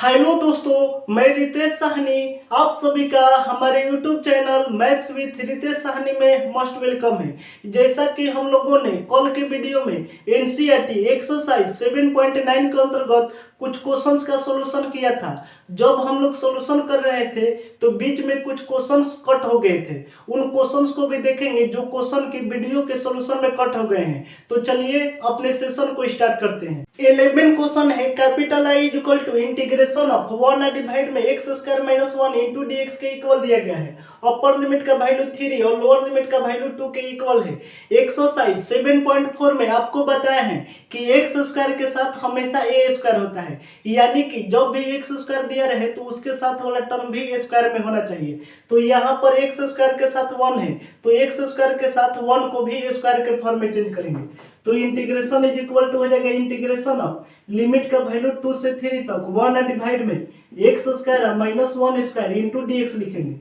Hello दोस्तों, मैं रितेश साहनी आप सभी का हमारे YouTube channel maths with Ritesh Sahni में मोस्ट वेलकम है। जैसा कि हम लोगों ने कल के वीडियो में एनसीईआरटी एक्सरसाइज 7.9 के अंतर्गत कुछ क्वेश्चंस का सॉल्यूशन किया था। जब हम लोग सॉल्यूशन कर रहे थे तो बीच में कुछ क्वेश्चंस कट हो गए थे। उन क्वेश्चंस को भी देखेंगे जो क्वेश्चन की वीडियो के सॉल्यूशन में कट हो गए हैं। तो चलिए अपने सेशन को स्टार्ट करते हैं। 11 क्वेश्चन है capital I is equal to integration of 1 divide में x square minus 1 into d x के इक्वल दिया गया है। अपर लिमिट का वैल्यू 3 और लोअर लिमिट का वैल्यू 2 के इक्वल है। एक्सरसाइज 7.4 में आपको बताया है कि एक्स स्क्वायर के साथ हमेशा ए स्क्वायर होता है, यानी कि जब भी एक्स स्क्वायर दिया रहे तो उसके साथ वाला टर्म भी ए स्क्वायर में होना चाहिए। तो यहाँ पर एक्स स्क्वायर के साथ 1 है तो एक्स स्क्वायर के साथ 1 को भी ए स्क्वायर के फॉर्म में चेंज करेंगे। तो इंटीग्रेशन इज इक्वल टू हो जाएगा इंटीग्रेशन ऑफ लिमिट का वैल्यू 2 से 3 तक 1 डिवाइड में x square minus 1 square into dx लिखेंगे।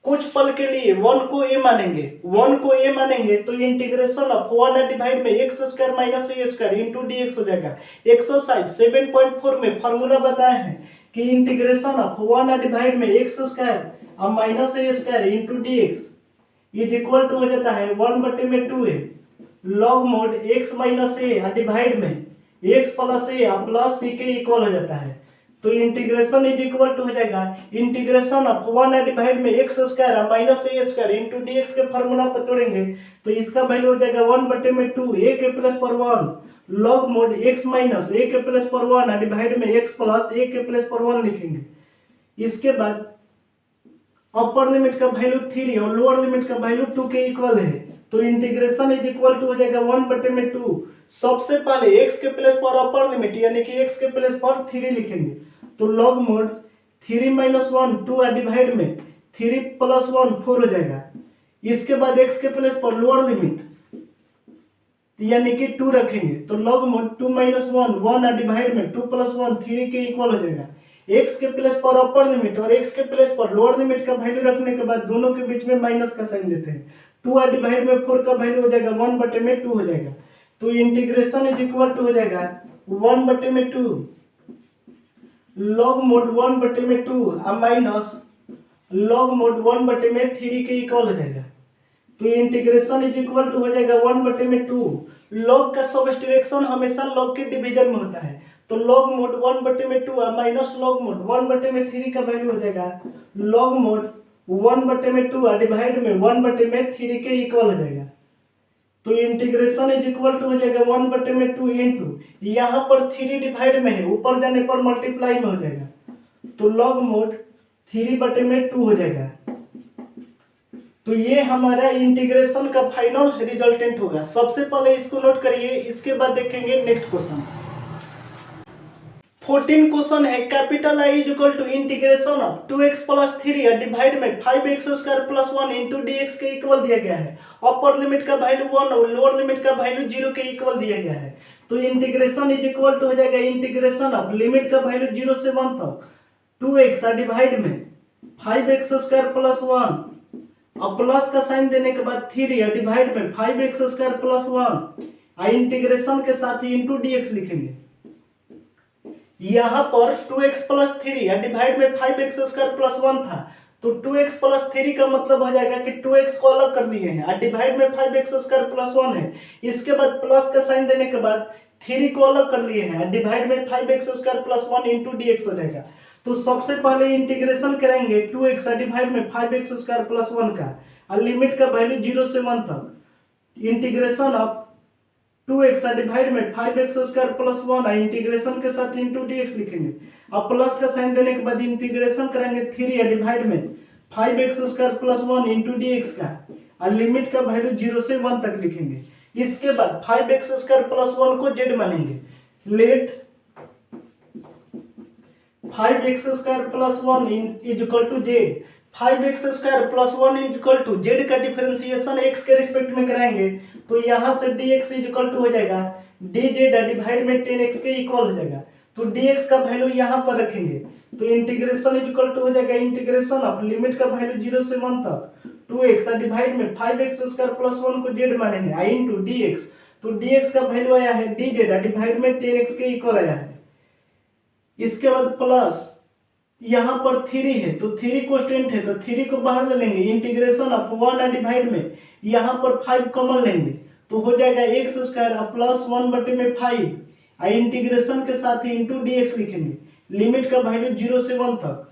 कुछ पल के लिए 1 को a मानेंगे तो इंटीग्रेशन ऑफ 1 डिवाइड में x square minus a square into d x हो जाएगा। एक्सरसाइज 7.4 में फॉर्मूला बताया है कि इंटीग्रेशन ऑफ 1 डिवाइड में x square minus a square into d x is equal to हो जाता है 1/2a log mod x minus a divide में x plus a plus c के इक्वल हो जाता है। तो इंटीग्रेशन इज इक्वल टू हो जाएगा इंटीग्रेशन ऑफ 1 डिवाइड में x square minus a square into dx के फॉर्मूला पर तोड़ेंगे तो इसका वैल्यू हो जाएगा 1/2 a के प्लस पर 1 लॉग मोड x माइनस ए के प्लस पर 1 डिवाइड में x प्लस ए के प्लस पर 1 लिखेंगे। इसके बाद अपर लिमिट का वैल्यू 3 और लोअर लिमिट का वैल्यू 2 के इक्वल है। तो इंटीग्रेशन इज इक्वल टू हो जाएगा 1/2। सबसे पहले x के प्लेस पर अपर लिमिट यानी कि x के प्लेस पर 3 लिखेंगे तो लॉग मोड 3 माइनस 1 2 डिवाइड में 3 प्लस 1 4 हो जाएगा। इसके बाद x के प्लेस पर लोअर लिमिट यानी कि 2 रखेंगे तो लॉग मोड 2 माइनस 1 1 डिवाइड में 2 प्लस 1 3 के इक्वल हो जाएगा। x के प्लेस पर अपर लिमिट और x के प्लेस पर लोअर लिमिट का वैल्यू रखने के बाद दोनों के बीच में माइनस का साइन देते हैं। 2 डिवाइड में 4 का वैल्यू हो जाएगा 1/2 हो जाएगा। तो इंटीग्रेशन इज इक्वल टू हो जाएगा 1/2 log mode 1/2 minus log mode 1/3 के इक्वल हो जाएगा। तो इंटीग्रेशन इज इक्वल टू हो जाएगा 1/2। लॉग का सब्ट्रैक्शन हमेशा लॉग के डिवीजन में होता है तो log mode 1/2 minus log mode 1/3 का वैल्यू हो जाएगा लॉग मोड 1/2 डिवाइड में 1/3 के इक्वल हो जाएगा। तो इंटीग्रेशन इज इक्वल टू हो जाएगा 1/2 इंटू यहाँ पर 3 डिवाइड में है ऊपर जाने पर मल्टीप्लाई में हो जाएगा तो लॉग मोड 3/2 हो जाएगा। तो ये हमारा इंटीग्रेशन का फाइनल रिजल्टेंट होगा। सबसे पहले इसको नोट करिए, इसके बाद देखेंगे नेक्स्ट क्वेश्चन। 14 क्वेश्चन है capital I is equal to integration of 2x plus 3 divide में 5x square plus 1 into dx के इक्वल दिया गया है। अपर लिमिट का वैल्यू 1 और लोअर लिमिट का वैल्यू 0 के इक्वल दिया गया है। तो इंटीग्रेशन इज इक्वल टू हो जाएगा इंटीग्रेशन ऑफ लिमिट का वैल्यू 0 से 1 तक 2x डिवाइड में 5x स्क्वायर प्लस 1 और प्लस का साइन देने के बाद 3 डिवाइड में 5x स्क्वायर प्लस 1 इंटीग्रेशन के साथ ही इंटू dx लिखेंगे। यहाँ पर 2x प्लस 3 डिवाइड में 5x स्क्वायर प्लस 1 था तो 2x प्लस 3 का मतलब हो जाएगा कि 2x को अलग कर दिए हैं और डिवाइड में 5x स्क्वायर प्लस 1 है। इसके बाद प्लस का साइन देने के बाद 3 को अलग कर लिए हैं डिवाइड में 5x square plus 1 into dx हो जाएगा। तो सबसे पहले इंटीग्रेशन करेंगे 2x डिवाइड में 5x स्क्वायर प्लस 1 का और लिमिट का वैल्यू 0 से 1 तक इंटीग्रेशन ऑफ 2x डिवाइड में 5x स्क्वायर प्लस 1 इंटीग्रेशन के साथ इंटू dx लिखेंगे और प्लस का साइन देने के बाद इंटीग्रेशन करेंगे 3 डिवाइड में 5x square plus 1 into dx का और लिमिट का वैल्यू 0 से 1 तक लिखेंगे। इसके बाद 5x स्क्वायर प्लस 1 को z मानेंगे। Let 5x square plus 1 is equal to z। 5x square plus 1 is equal to z का डिफरेंशिएशन x के रिस्पेक्ट में कराएंगे तो यहाँ से dx इज इक्वल टू हो जाएगा dz डिवाइड में 10x के इक्वल हो जाएगा। तो dx का वैल्यू यहाँ पर रखेंगे तो इंटीग्रेशन इज इक्वल टू हो जाएगा इंटीग्रेशन ऑफ लिमिट का वैल्यू 0 से 1 तक 2x डिवाइड में 5x स्क्वायर प्लस 1 को z मानेंगे i इंटू dx। तो dx का वैल्यू आया है dz डिवाइड में 10x के इक्वल आया है। इसके बाद प्लस यहाँ पर 3 है तो 3 कांस्टेंट है तो 3 को बाहर ले लेंगे, इंटीग्रेशन ऑफ 1 डिवाइड में यहाँ पर 5 कॉमन लेंगे तो हो जाएगा एक्स स्क्वायर प्लस 1/5 और इंटीग्रेशन के साथ ही इंटू dx लिखेंगे, लिमिट का वैल्यू 0 से 1 तक।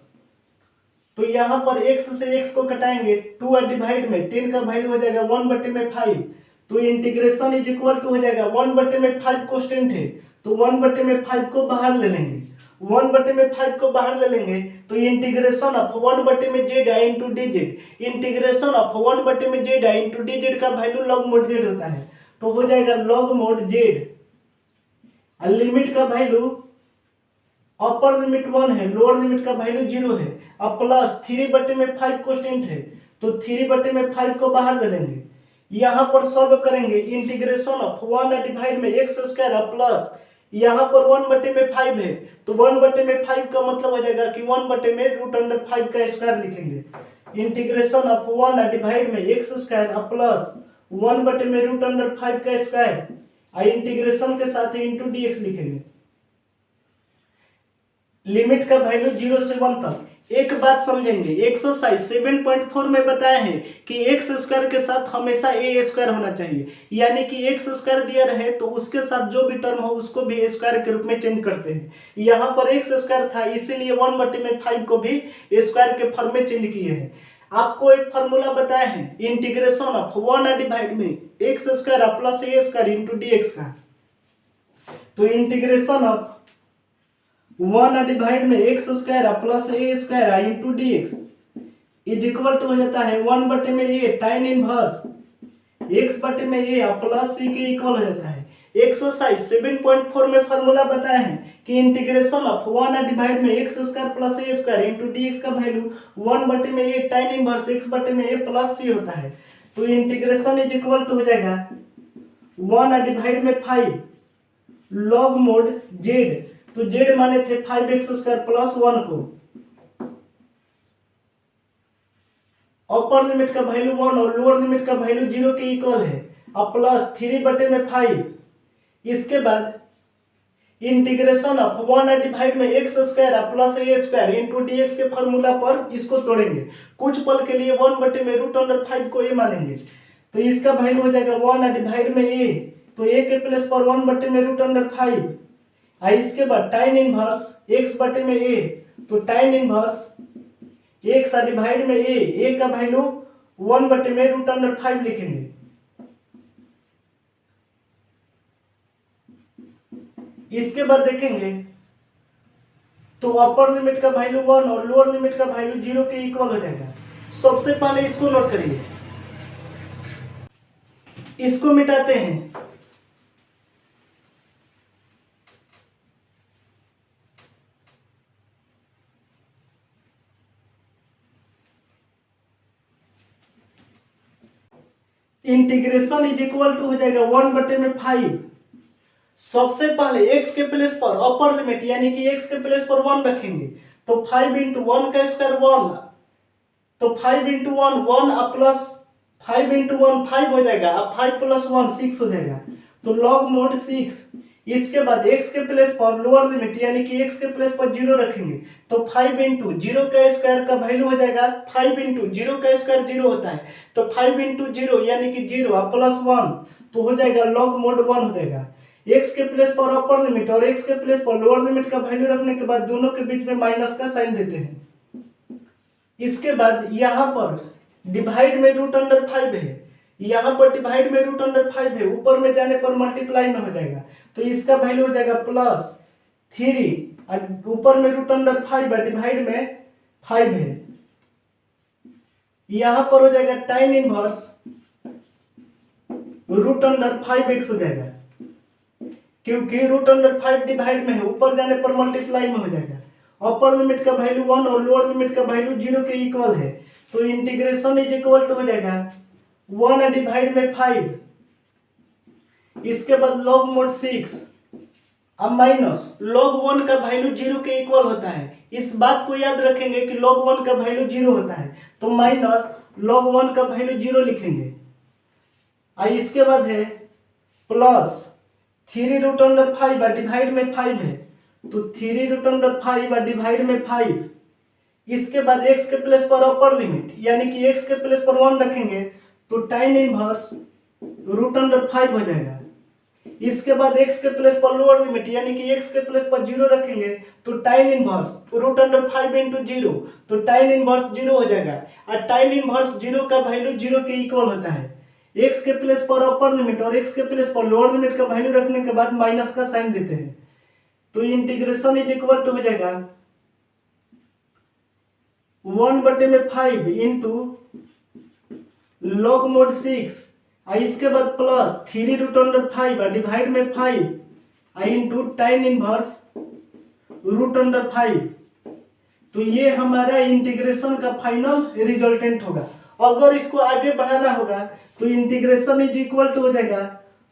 तो यहाँ पर x से x को कटाएंगे 2 डिवाइड में 10 का वैल्यू हो जाएगा 1/5 तो इंटीग्रेशन इज इक्वल टू हो जाएगा 1/5 कांस्टेंट है तो 1/5 को बाहर ले लेंगे, 1/5 को बाहर ले लेंगे तो integration of 1/z into dz, integration of 1/z into dz का वैल्यू log mod z होता है तो हो जाएगा log mod z और लिमिट का वैल्यू अपर लिमिट 1 है, लोअर लिमिट का वैल्यू 0 है और प्लस 3/5 कांस्टेंट है तो 3/5 को बाहर ले लेंगे, यहाँ पर सॉल्व करेंगे इंटीग्रेशन ऑफ 1 डिवाइड में एक्स स्क्वायर प्लस यहाँ पर 1/5 है तो 1/5 का मतलब हो जाएगा कि 1/√5 का स्क्वायर लिखेंगे, इंटीग्रेशन ऑफ 1 डिवाइड में एक्स स्क्वायर प्लस 1/√5 का स्क्वायर और इंटीग्रेशन के साथ ही इंटू dx लिखेंगे, लिमिट का वैल्यू 0 से 1 तक। एक बात समझेंगे, एक्सरसाइज 7.4 में बताया है कि एक्स स्क्वायर के साथ हमेशा ए स्क्वायर होना चाहिए, यानी कि एक्स स्क्वायर दिया रहे तो उसके साथ जो भी टर्म हो उसको भी स्क्वायर के रूप में चेंज करते हैं। यहाँ पर एक्स स्क्वायर था इसीलिए 1/5 को भी स्क्वायर के फॉर्म में चेंज किए हैं। आपको एक फॉर्मूला बताया है इंटीग्रेशन ऑफ 1 डिवाइड में x square plus a square into dx का, तो इंटीग्रेशन ऑफ 1 डिवाइड में x square plus a square into dx is equal to हो जाता है 1/a tan inverse x/a plus c के इक्वल हो जाता है। एक्सरसाइज 7.4 में फॉर्मूला बताया है कि इंटीग्रेशन ऑफ 1 डिवाइड में x square plus a square into dx का value 1/a tan inverse x/a plus c होता है तो इंटीग्रेशन इज इक्वल टू हो जाएगा 1 डिवाइड में 5 log mod z, तो z माने थे 5x² प्लस 1 को, अपर लिमिट का वैल्यू 1 और लोअर लिमिट का वैल्यू 0 के इक्वल है और प्लस 3/5। इसके बाद इंटीग्रेशन ऑफ 1 डिवाइड में x square plus a square into dx के फॉर्मूला पर इसको तोड़ेंगे, कुछ पल के लिए 1/√5 को ए मानेंगे तो इसका वैल्यू हो जाएगा 1 डिवाइड में ए, तो ए के प्लेस पर 1/√5 और इसके बाद tan इनवर्स x/a, तो tan इनवर्स x डिवाइड में a का वैल्यू 1/√5 लिखेंगे। इसके बाद देखेंगे तो अपर लिमिट का वैल्यू 1 और लोअर लिमिट का वैल्यू 0 के इक्वल हो जाएगा। सबसे पहले इसको नोट करिए, इसको मिटाते हैं, इंटीग्रेशन इज इक्वल टू हो जाएगा 1/5। सबसे पहले x के प्लेस पर अपर लिमिट यानी कि x के प्लेस पर 1 रखेंगे तो 5 इंटू 1 का स्क्वायर 1, तो 5 इंटू 1 1 प्लस 5 इंटू 1 5 हो जाएगा, अब 5 प्लस 1 6 हो जाएगा तो log mod 6। इसके बाद x के प्लेस पर लोअर लिमिट यानी कि x के प्लेस पर 0 रखेंगे तो 5 इंटू 0 का स्क्वायर का वैल्यू हो जाएगा, 5 इंटू 0 का स्क्वायर 0 होता है तो 5 इंटू 0 यानी कि 0 प्लस 1 तो हो जाएगा log mod 1 हो जाएगा। x के प्लेस पर अपर लिमिट और x के प्लेस पर लोअर लिमिट का वैल्यू रखने के बाद दोनों के बीच में माइनस का साइन देते हैं। इसके बाद यहाँ पर डिवाइड में √5 है, यहाँ पर डिवाइड में √5 है, ऊपर में जाने पर मल्टीप्लाई में हो जाएगा तो इसका वैल्यू हो जाएगा प्लस 3 और ऊपर में √5 डिवाइड में 5 है, यहाँ पर हो जाएगा tan इनवर्स √5x हो जाएगा क्योंकि √5 डिवाइड में है, ऊपर जाने पर मल्टीप्लाई में हो जाएगा। अपर लिमिट का वैल्यू 1 और लोअर लिमिट का वैल्यू 0 के इक्वल है तो इंटीग्रेशन इज इक्वल टू हो जाएगा 1 डिवाइड में 5, इसके बाद log mod 6 अब माइनस log 1 का वैल्यू 0 के इक्वल होता है, इस बात को याद रखेंगे कि log 1 का वैल्यू 0 होता है तो माइनस log 1 का वैल्यू 0 लिखेंगे और इसके बाद है प्लस 3√5 डिवाइड में 5 है तो 3√5 डिवाइड में 5। इसके बाद x के प्लेस पर अपर लिमिट यानी कि x के प्लेस पर 1 रखेंगे तो tan इनवर्स √5 हो जाएगा। इसके बाद x के प्लेस पर लोअर लिमिट यानी कि x के प्लेस पर 0 रखेंगे तो tan इनवर्स √5 × 0 तो tan इनवर्स 0 हो जाएगा। और tan इनवर्स 0 का वैल्यू 0 के इक्वल होता है। x के प्लेस पर अपर लिमिट और x के प्लेस पर लोअर लिमिट का वैल्यू रखने के बाद माइनस का साइन देते हैं तो इंटीग्रेशन इज इक्वल टू हो जाएगा 1/5 इंटू log mod 6 और इसके बाद प्लस 3√5 डिवाइड में 5 इंटू tan इनवर्स √5। तो ये हमारा इंटीग्रेशन का फाइनल रिजल्टेंट होगा। अगर इसको आगे बढ़ाना होगा तो इंटीग्रेशन इज इक्वल टू हो जाएगा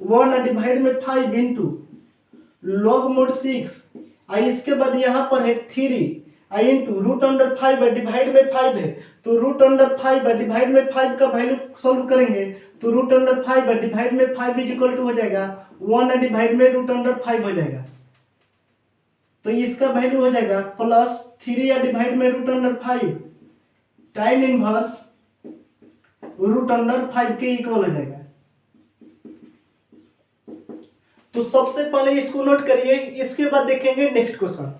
1 डिवाइड में 5 इंटू log mod 6 और इसके बाद यहाँ पर है 3 इंटू √5 डिवाइड में 5 है तो √5 डिवाइड में 5 का वैल्यू सॉल्व करेंगे तो √5 डिवाइड में 5 इज इक्वल टू हो जाएगा 1 डिवाइड में √5 हो जाएगा। तो इसका वैल्यू हो जाएगा प्लस 3 डिवाइड में √5 tan इनवर्स √5 के इक्वल हो जाएगा। तो सबसे पहले इसको नोट करिए, इसके बाद देखेंगे नेक्स्ट क्वेश्चन।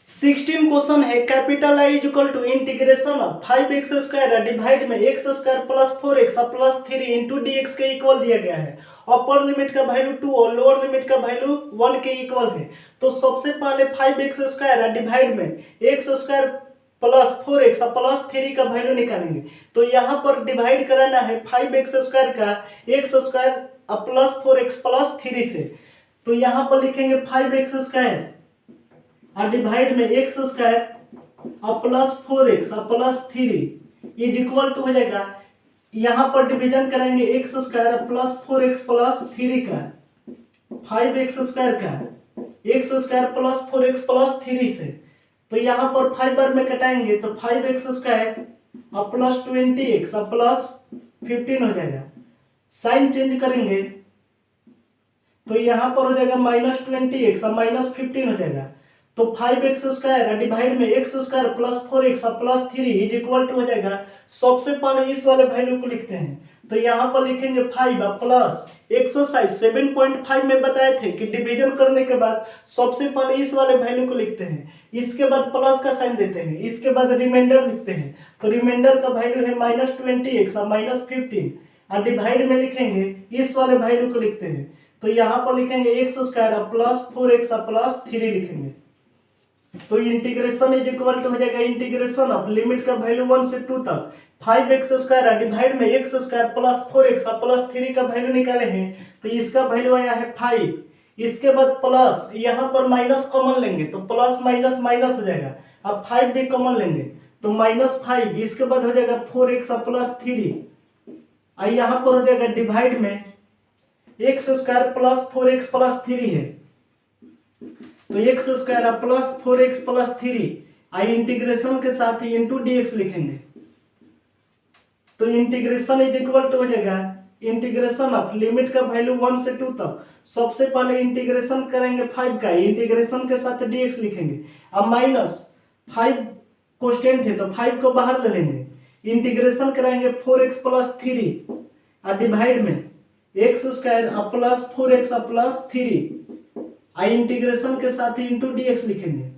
16 क्वेश्चन है capital I is equal to integration of 5x² divide में x² plus 4x plus 3 into dx के इक्वल दिया गया है। अपर लिमिट का वैल्यू 2 और लोअर लिमिट का वैल्यू 1 के इक्वल है। तो सबसे पहले 5x² डिवाइड में x² प्लस 4x प्लस 3 का वैल्यू निकालेंगे। तो यहाँ पर डिवाइड कराना है 5x² का x² प्लस 4x प्लस 3 से। तो यहाँ पर लिखेंगे 5x² और डिवाइड में x² plus 4x plus 3 is equal to हो जाएगा। यहाँ पर डिवीजन करेंगे x² प्लस 4x प्लस 3 का 5x² का x² प्लस 4x प्लस 3 से। तो यहाँ पर 5 बार में कटाएंगे तो 5x² प्लस 20x प्लस 15 हो जाएगा। साइन चेंज करेंगे तो यहाँ पर हो जाएगा -20x और -15 हो जाएगा। तो 5x² डिवाइड में x² plus 4x plus 3 is equal to हो जाएगा। सबसे पहले इस वाले वैल्यू को लिखते हैं तो यहाँ पर लिखेंगे 5 प्लस एक्सरसाइज 7.5 में बताए थे कि डिवीजन करने के बाद सबसे पहले इस वाले वैल्यू को लिखते हैं, इसके बाद प्लस का साइन देते हैं, इसके बाद रिमाइंडर लिखते हैं। तो रिमाइंडर का वैल्यू है -20x और -15 और डिवाइड में लिखेंगे इस वाले वैल्यू को लिखते हैं। तो यहाँ पर लिखेंगे x² प्लस 4x प्लस 3 लिखेंगे। तो इंटीग्रेशन इज इक्वल टू हो जाएगा इंटीग्रेशन ऑफ लिमिट का वैल्यू 1 से 2 तक 5x² डिवाइड में x² प्लस 4x प्लस 3 का वैल्यू निकाले हैं तो इसका वैल्यू आया है 5। इसके बाद प्लस यहाँ पर माइनस कॉमन लेंगे तो प्लस माइनस माइनस हो जाएगा। अब 5 भी कॉमन लेंगे तो -5। इसके बाद हो जाएगा 4x प्लस 3 और यहाँ पर हो जाएगा डिवाइड में x² प्लस 4x प्लस 3 है तो x² प्लस 4x प्लस 3 आई इंटीग्रेशन के साथ ही इंटू dx लिखेंगे। तो इंटीग्रेशन इज इक्वल टू हो जाएगा इंटीग्रेशन ऑफ लिमिट का वैल्यू 1 से 2 तक। सबसे पहले इंटीग्रेशन करेंगे 5 का, इंटीग्रेशन के साथ dx लिखेंगे। अब -5 कांस्टेंट है तो 5 को बाहर ले लेंगे। इंटीग्रेशन कराएंगे 4x प्लस 3 और डिवाइड में x² प्लस 4x प्लस 3 आई इंटीग्रेशन के साथ ही इंटू dx लिखेंगे।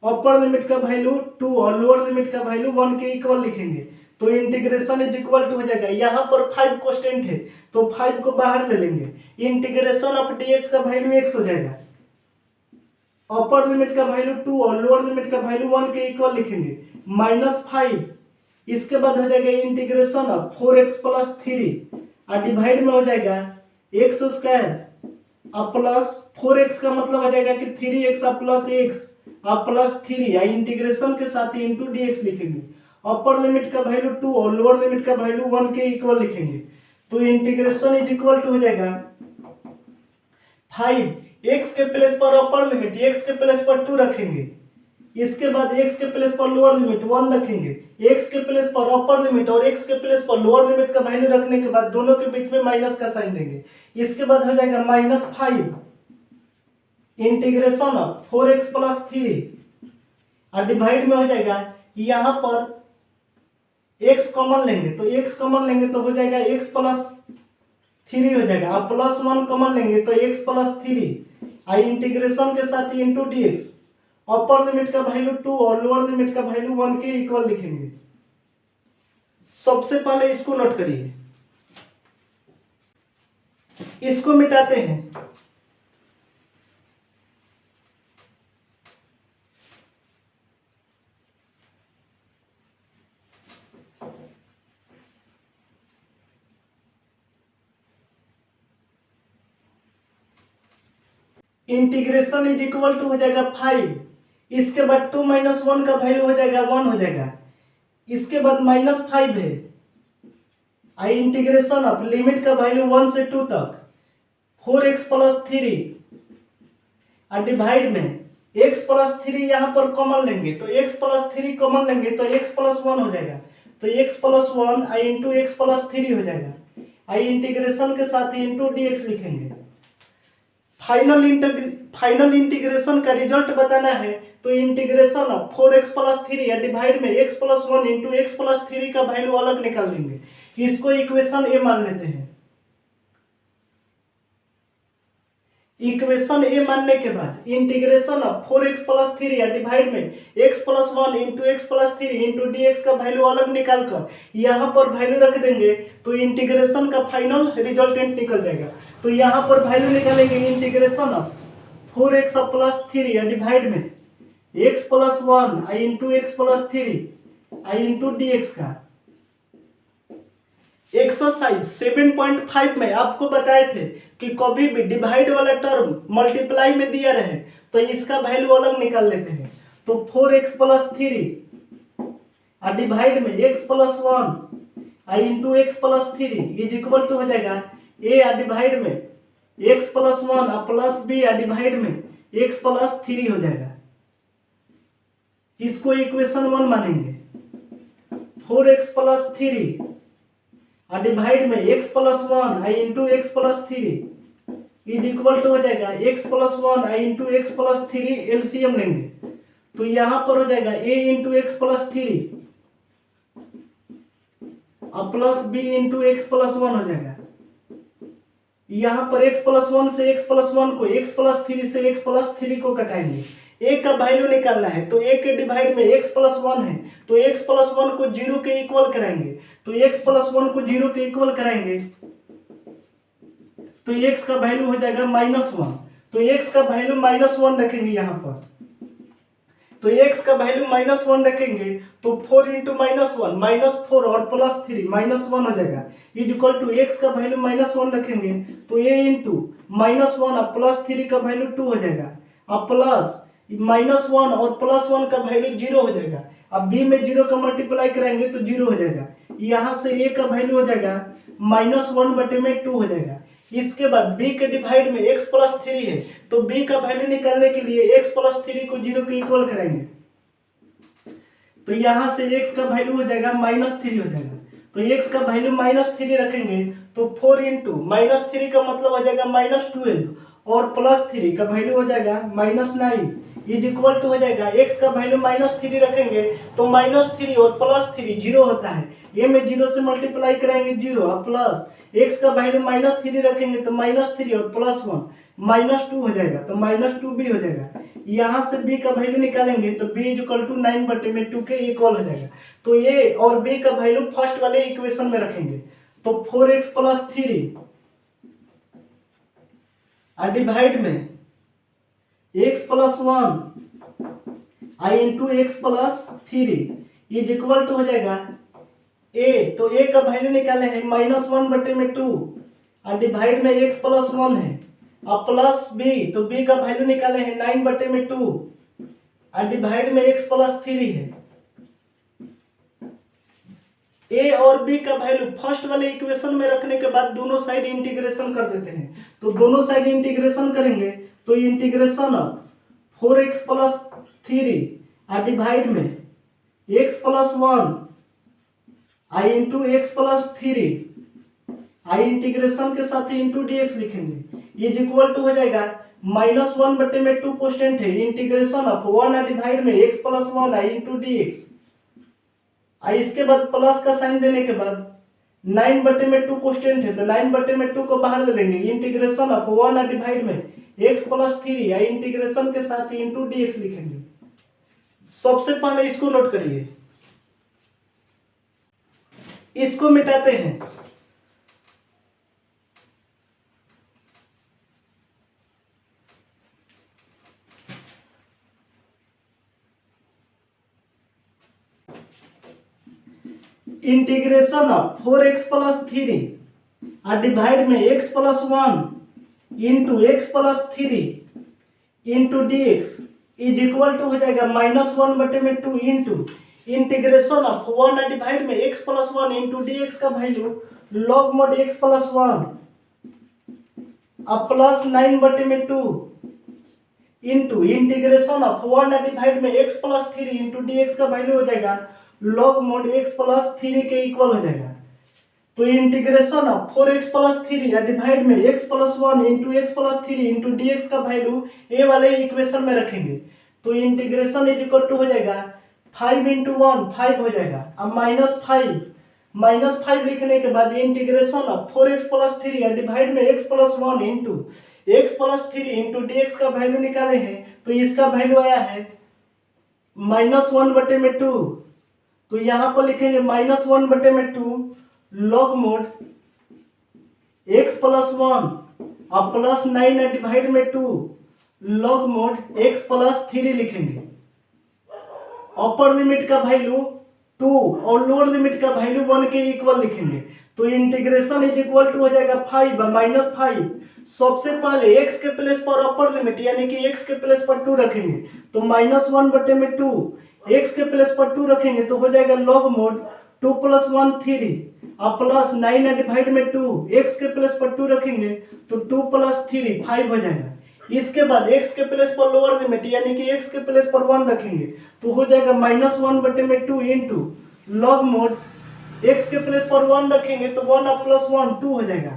अपर लिमिट का वैल्यू 2 और लोअर लिमिट का वैल्यू 1 के इक्वल लिखेंगे। तो इंटीग्रेशन इज इक्वल टू हो जाएगा, यहाँ पर 5 कांस्टेंट है तो 5 को बाहर ले लेंगे। इंटीग्रेशन ऑफ dx का वैल्यू x हो जाएगा। अपर लिमिट का वैल्यू 2 और लोअर लिमिट का वैल्यू 1 के इक्वल लिखेंगे। -5 इसके बाद हो जाएगा इंटीग्रेशन ऑफ 4x प्लस 3 और डिवाइड में हो जाएगा x² प्लस 4x का मतलब हो जाएगा कि 3x प्लस x प्लस 3 या इंटीग्रेशन के साथ ही इंटू dx लिखेंगे। अपर लिमिट का वैल्यू 2 और लोअर लिमिट का वैल्यू 1 के इक्वल लिखेंगे। तो इंटीग्रेशन इज इक्वल टू हो जाएगा 5 x के प्लेस पर अपर लिमिट x के प्लेस पर 2 रखेंगे, इसके बाद x के प्लेस पर लोअर लिमिट 1 रखेंगे, x के प्लेस पर अपर लिमिट और x के प्लेस पर लोअर लिमिट का वैल्यू रखने के बाद दोनों के बीच में माइनस का साइन देंगे। इसके बाद हो जाएगा -5 इंटीग्रेशन ऑफ 4x प्लस 3 और डिवाइड में हो जाएगा, यहाँ पर x कॉमन लेंगे तो x कॉमन लेंगे तो हो जाएगा x प्लस 3 हो जाएगा, अब प्लस 1 कॉमन लेंगे तो x प्लस 3 आई इंटीग्रेशन के साथ ही into d x, upper limit का वैल्यू 2 और लोअर लिमिट का वैल्यू 1 के इक्वल लिखेंगे। सबसे पहले इसको नोट करिए, इसको मिटाते हैं। इंटीग्रेशन इज इक्वल टू हो जाएगा 5, इसके बाद 2 माइनस 1 का वैल्यू हो जाएगा 1 हो जाएगा, इसके बाद -5 है, आई इंटीग्रेशन ऑफ लिमिट का वैल्यू 1 से 2 तक 4x प्लस 3 और डिवाइड में x प्लस 3 यहाँ पर कॉमन लेंगे तो x प्लस 3 कॉमन लेंगे तो x प्लस 1 हो जाएगा, तो x plus 1 I into x plus 3 हो जाएगा, आई इंटीग्रेशन के साथ ही इंटू डी एक्स लिखेंगे। फाइनल इंटीग्रेशन का रिजल्ट बताना है तो इंटीग्रेशन ऑफ 4x प्लस 3 या डिवाइड में x plus 1 into x plus 3 का वैल्यू अलग निकाल देंगे, इसको इक्वेशन ए मान लेते हैं। इक्वेशन ए मानने के बाद इंटीग्रेशन ऑफ 4x प्लस 3 या डिवाइड में x plus 1 into x plus 3 into d x का वैल्यू अलग निकाल कर यहाँ पर वैल्यू रख देंगे तो इंटीग्रेशन का फाइनल रिजल्टेंट निकल जाएगा। तो यहाँ पर वैल्यू निकालेंगे इंटीग्रेशन ऑफ 4x प्लस 3 या डिवाइड में x plus 1 I into x plus 3 I into d x का। एक्सरसाइज 7.5 में आपको बताए थे कि कभी भी डिवाइड वाला टर्म मल्टीप्लाई में दिया रहे तो इसका वैल्यू अलग निकाल लेते हैं। तो 4x प्लस 3 और डिवाइड में x plus 1 I into x plus 3 is equal to हो जाएगा a और डिवाइड में x प्लस 1 और प्लस b और डिवाइड में x प्लस 3 हो जाएगा, इसको इक्वेशन 1 मानेंगे। 4x प्लस 3 और डिवाइड में x plus 1 I into x plus 3 is equal to हो जाएगा x plus 1 I into x plus 3 LCM लेंगे तो यहाँ पर हो जाएगा a इंटू एक्स प्लस 3 और plus b into x plus 1 हो जाएगा। यहाँ पर x प्लस 1 से x प्लस 1 को x प्लस 3 से x प्लस 3 को घटाएंगे, a का वैल्यू निकालना है तो a के डिवाइड में x प्लस 1 है तो x प्लस 1 को 0 के इक्वल कराएंगे, तो x प्लस 1 को 0 के इक्वल कराएंगे तो x का वैल्यू हो जाएगा -1, तो x का वैल्यू -1 रखेंगे यहाँ पर, तो x का वैल्यू -1 रखेंगे तो 4 इंटू -1 -4 और प्लस 3 -1 हो जाएगा इज इक्वल टू x का वैल्यू -1 रखेंगे तो a इंटू -1 और प्लस 3 का वैल्यू 2 हो जाएगा, अब प्लस -1 और प्लस 1 का वैल्यू 0 हो जाएगा, अब b में 0 का मल्टीप्लाई कराएंगे तो 0 हो जाएगा, यहाँ से a का वैल्यू हो जाएगा -1/2 हो जाएगा। इसके बाद b के डिवाइड में x प्लस 3 है तो b का वैल्यू निकालने के लिए x प्लस 3 को 0 के इक्वल कराएंगे तो यहाँ से x का वैल्यू हो जाएगा -3 हो जाएगा, तो x का वैल्यू -3 रखेंगे तो 4 इंटू -3 का मतलब हो जाएगा -12 और प्लस 3 का वैल्यू हो जाएगा -9 इज इक्वल टू हो जाएगा x का वैल्यू -3 रखेंगे तो -3 और प्लस 3 0 होता है, ये में 0 से मल्टीप्लाई कराएंगे 0 और प्लस x का वैल्यू -3 रखेंगे तो -3 और प्लस 1 -2 हो जाएगा तो -2b हो जाएगा। यहाँ से b का वैल्यू निकालेंगे तो b इज इक्वल टू 9/2 के इक्वल हो जाएगा, तो a और b का वैल्यू फर्स्ट वाले इक्वेशन में रखेंगे तो 4x प्लस 3 और डिवाइड में x plus 1 I into x plus 3 is equal to हो जाएगा a, तो a का वैल्यू निकाले हैं -1/2 और डिवाइड में x प्लस 1 है और प्लस b, तो b का वैल्यू निकाले हैं 9/2 और डिवाइड में x प्लस 3 है। a और b का वैल्यू फर्स्ट वाले इक्वेशन में रखने के बाद दोनों साइड इंटीग्रेशन कर देते हैं, तो दोनों साइड इंटीग्रेशन करेंगे तो इंटीग्रेशन ऑफ 4x प्लस 3 और डिवाइड में x plus 1 I into x plus 3 I integration के साथ ही इंटू डी एक्स लिखेंगे इज इक्वल टू हो जाएगा -1/2 कांस्टेंट है, इंटीग्रेशन ऑफ 1 डिवाइड में x plus 1 I into d x. इसके बाद प्लस का साइन देने के बाद 9/2 कांस्टेंट है, तो 9/2 को बाहर ले लेंगे, इंटीग्रेशन ऑफ 1 डिवाइड में x प्लस 3 आई इंटीग्रेशन के साथ इंटू डी एक्स लिखेंगे। सबसे पहले इसको नोट करिए, इसको मिटाते हैं। Integration of 4x plus 3 divide में x plus 1 into x plus 3 into d x is equal to हो जाएगा -1/2 इंटू इंटीग्रेशन ऑफ 1 डिवाइड में x plus 1 into d x का value log mod x plus 1 अब plus 9/2 into integration of 1 divide में x plus 3 into d x का value हो जाएगा log mod x plus 3 के इक्वल हो जाएगा। तो इंटीग्रेशन ऑफ 4x प्लस 3 या डिवाइड में x plus 1 into x plus 3 into d x का वैल्यू ए वाले इक्वेशन में रखेंगे। तो इंटीग्रेशन इज इक्वल टू हो जाएगा 5 इंटू 1 5 हो जाएगा। अब -5 लिखने के बाद इंटीग्रेशन ऑफ 4x प्लस 3 या डिवाइड में x plus 1 into x plus 3 into d x का वैल्यू निकाले हैं, तो इसका वैल्यू आया है -1/2। तो यहाँ पर लिखेंगे -1/2 लॉग मोड x प्लस 1 अब प्लस 9 डिवाइड में 2 लॉग मोड x प्लस 3 लिखेंगे। अपर लिमिट का वैल्यू 2 और लोअर लिमिट का वैल्यू 1 के इक्वल लिखेंगे। तो इंटीग्रेशन इज इक्वल टू हो जाएगा 5 -5। सबसे पहले x के प्लेस पर अपर लिमिट यानी कि x के प्लेस पर 2 रखेंगे, तो -1/2 x के प्लेस पर 2 रखेंगे तो हो जाएगा लॉग मोड 2 प्लस 1 3 अब प्लस 9 डिवाइड में 2 x के प्लेस पर 2 रखेंगे तो 2 प्लस 3 5 हो जाएगा। इसके बाद x के प्लेस पर लोअर लिमिट यानी कि x के प्लेस पर 1 रखेंगे तो हो जाएगा -1/2 इंटू लॉग मोड x के प्लेस पर 1 रखेंगे तो 1 अब प्लस 1 2 हो जाएगा।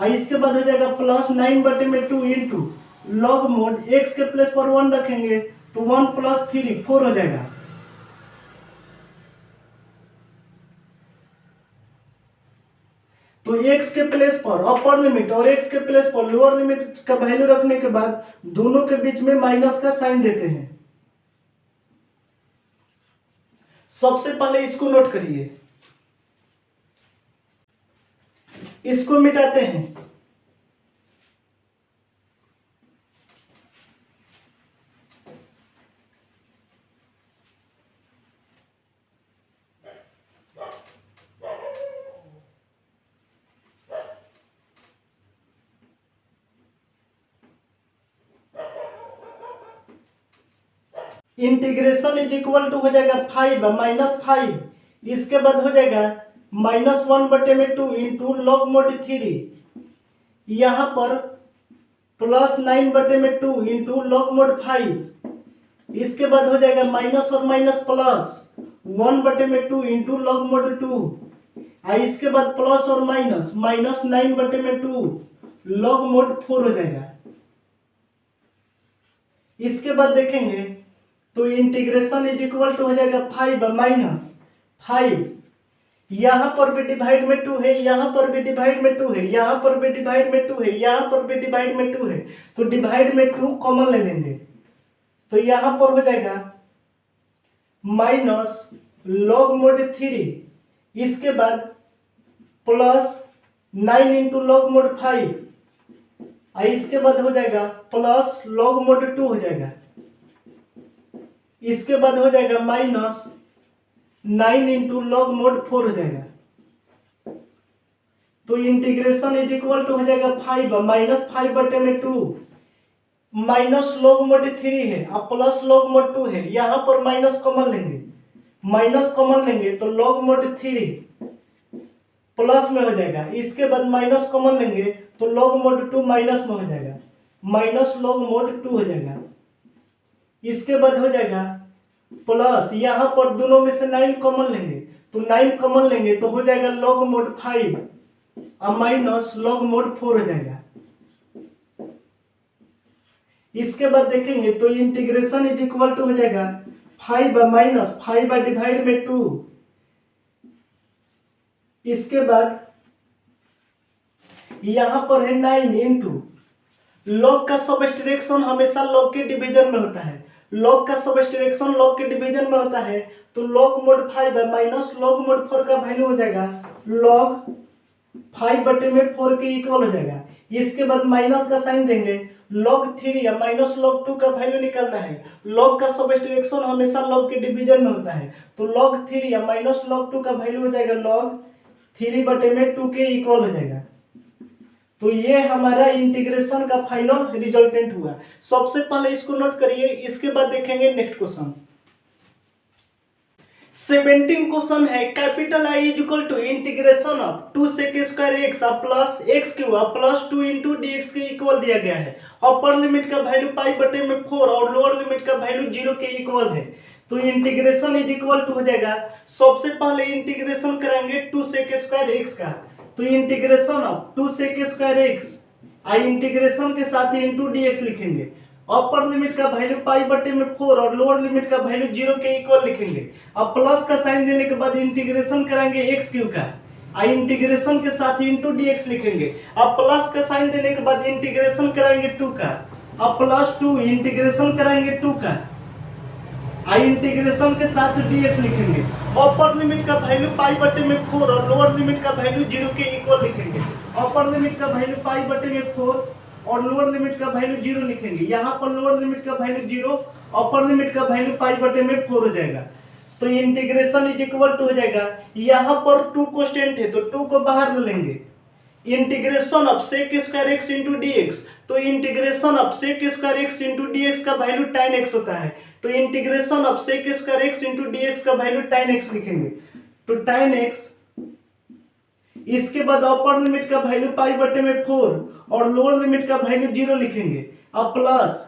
इसके बाद हो जाएगा plus 9/2 into log mod x के प्लेस पर 1 रखेंगे तो 1 प्लस 3 4 हो जाएगा। तो x के प्लेस पर अपर लिमिट और x के प्लेस पर लोअर लिमिट का वैल्यू रखने के बाद दोनों के बीच में माइनस का साइन देते हैं। सबसे पहले इसको नोट करिए, इसको मिटाते हैं। इंटीग्रेशन इज इक्वल टू हो जाएगा 5 -5। इसके बाद हो जाएगा -1/2 इंटू लॉग मोड 3 यहाँ पर प्लस 9/2 इंटू लॉग मोड 5। इसके बाद हो जाएगा माइनस और minus plus 1/2 into log mode 2। इसके बाद प्लस और माइनस -9/2 लॉग मोड 4 हो जाएगा। इसके बाद देखेंगे तो इंटीग्रेशन इज इक्वल टू हो जाएगा 5 -5। यहाँ पर भी डिवाइड में 2 है, यहाँ पर भी डिवाइड में 2 है, यहाँ पर भी डिवाइड में 2 है, यहाँ पर भी डिवाइड में 2 है, तो डिवाइड में 2 कॉमन ले लेंगे तो यहाँ पर हो जाएगा माइनस लॉग मोड 3। इसके बाद प्लस 9 इंटू लॉग मोड 5। इसके बाद हो जाएगा प्लस लॉग मोड 2 हो जाएगा। इसके बाद हो जाएगा माइनस 9 इंटू लॉग मोड 4 हो जाएगा। तो इंटीग्रेशन इज इक्वल टू हो जाएगा 5 -5/2 माइनस लॉग मोड 3 है अब प्लस लॉग मोड 2 है, यहाँ पर माइनस कॉमन लेंगे तो लॉग मोड 3 प्लस में हो जाएगा। इसके बाद माइनस कॉमन लेंगे तो लॉग मोड 2 माइनस में हो जाएगा, माइनस लॉग मोड 2 हो जाएगा। इसके बाद हो जाएगा प्लस, यहाँ पर दोनों में से 9 कॉमन लेंगे तो 9 कॉमन लेंगे तो हो जाएगा लॉग मोड 5 और माइनस लॉग मोड 4 हो जाएगा। इसके बाद देखेंगे तो इंटीग्रेशन इज इक्वल टू हो जाएगा 5 माइनस 5 डिवाइड में 2। इसके बाद यहां पर है 9 इंटू लॉग का सबट्रैक्शन हमेशा लॉग के डिवीजन में होता है। लॉग का सबट्रैक्शन लॉग के डिवीजन में होता है, तो log mode 5 minus log mode 4 का वैल्यू हो जाएगा लॉग 5/4 के इक्वल हो जाएगा। इसके बाद माइनस का साइन देंगे, लॉग 3 या माइनस लॉग 2 का वैल्यू निकालना है। लॉग का सबट्रैक्शन हमेशा लॉग के डिवीजन में होता है, तो लॉग 3 या माइनस लॉग 2 का वैल्यू हो जाएगा लॉग 3/2 के इक्वल हो जाएगा। तो ये हमारा इंटीग्रेशन का फाइनल रिजल्टेंट हुआ। सबसे पहले इसको नोट करिए, इसके बाद देखेंगे नेक्स्ट क्वेश्चन। 17 क्वेश्चन है, capital I is equal to integration of 2 sec square x plus x cube plus 2 into d x के इक्वल दिया गया है। अपर लिमिट का वैल्यू π/4 और लोअर लिमिट का वैल्यू 0 के इक्वल है। तो इंटीग्रेशन इज इक्वल टू हो जाएगा, सबसे पहले इंटीग्रेशन करेंगे 2 sec स्क्वायर एक्स का, तो integration of 2 sec square x I integration के साथ ही इंटू डी एक्स लिखेंगे। अपर लिमिट का वैल्यू π/4 और लोअर लिमिट का वैल्यू 0 के इक्वल लिखेंगे। अब प्लस का साइन देने के बाद इंटीग्रेशन करेंगे एक्स क्यूब का, आई इंटीग्रेशन के साथ ही इंटू डी एक्स लिखेंगे। अब प्लस का साइन देने के बाद इंटीग्रेशन कराएंगे 2 का, अब +2 इंटीग्रेशन कराएंगे 2 का, आई इंटीग्रेशन के साथ dx लिखेंगे। अपर लिमिट का वैल्यू π/4 और लोअर लिमिट का वैल्यू 0 के इक्वल लिखेंगे। अपर लिमिट का वैल्यू π/4 और लोअर लिमिट का वैल्यू 0 लिखेंगे। यहाँ पर लोअर लिमिट का वैल्यू 0, अपर लिमिट का वैल्यू π/4 हो जाएगा। तो इंटीग्रेशन इज इक्वल टू हो जाएगा, यहाँ पर 2 कांस्टेंट है तो 2 को बाहर ले लेंगे। Integration of sec square x into d x, तो integration of sec square x into d x का वैल्यू tan x होता है, तो integration of sec square x into d x का वैल्यू tan x लिखेंगे। तो tan x, इसके बाद अपर लिमिट का वैल्यू π/4 और लोअर लिमिट का वैल्यू 0 लिखेंगे। अब plus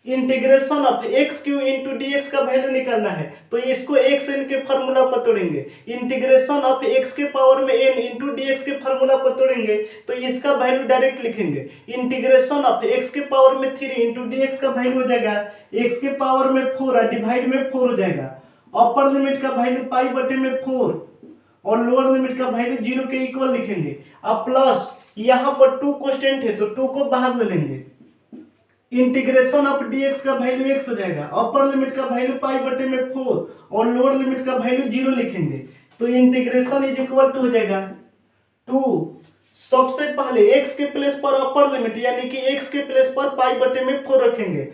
integration of x Q into d x का वैल्यू निकालना है, तो इसको एक्स एन के फॉर्मूला पर तोड़ेंगे। इंटीग्रेशन ऑफ एक्स के पावर में एन इंटू डी एक्स के फॉर्मूला पर तोड़ेंगे, तो इसका वैल्यू डायरेक्ट लिखेंगे। इंटीग्रेशन ऑफ एक्स के पावर में 3 इंटू डी एक्स का वैल्यू हो जाएगा एक्स के पावर में 4 डिवाइड में 4 हो जाएगा। अपर लिमिट का वैल्यू π/4 और लोअर लिमिट का वैल्यू 0 के इक्वल लिखेंगे। अब प्लस यहाँ पर 2 कांस्टेंट है तो 2 को बाहर ले लेंगे। इंटीग्रेशन ऑफ dx का वैल्यू x हो जाएगा। अपर लिमिट का वैल्यू π/4 और लोअर लिमिट का वैल्यू 0 लिखेंगे। तो इंटीग्रेशन इज इक्वल टू हो जाएगा 2, सबसे पहले x के प्लेस पर अपर लिमिट यानी कि x के प्लेस पर π/4 रखेंगे,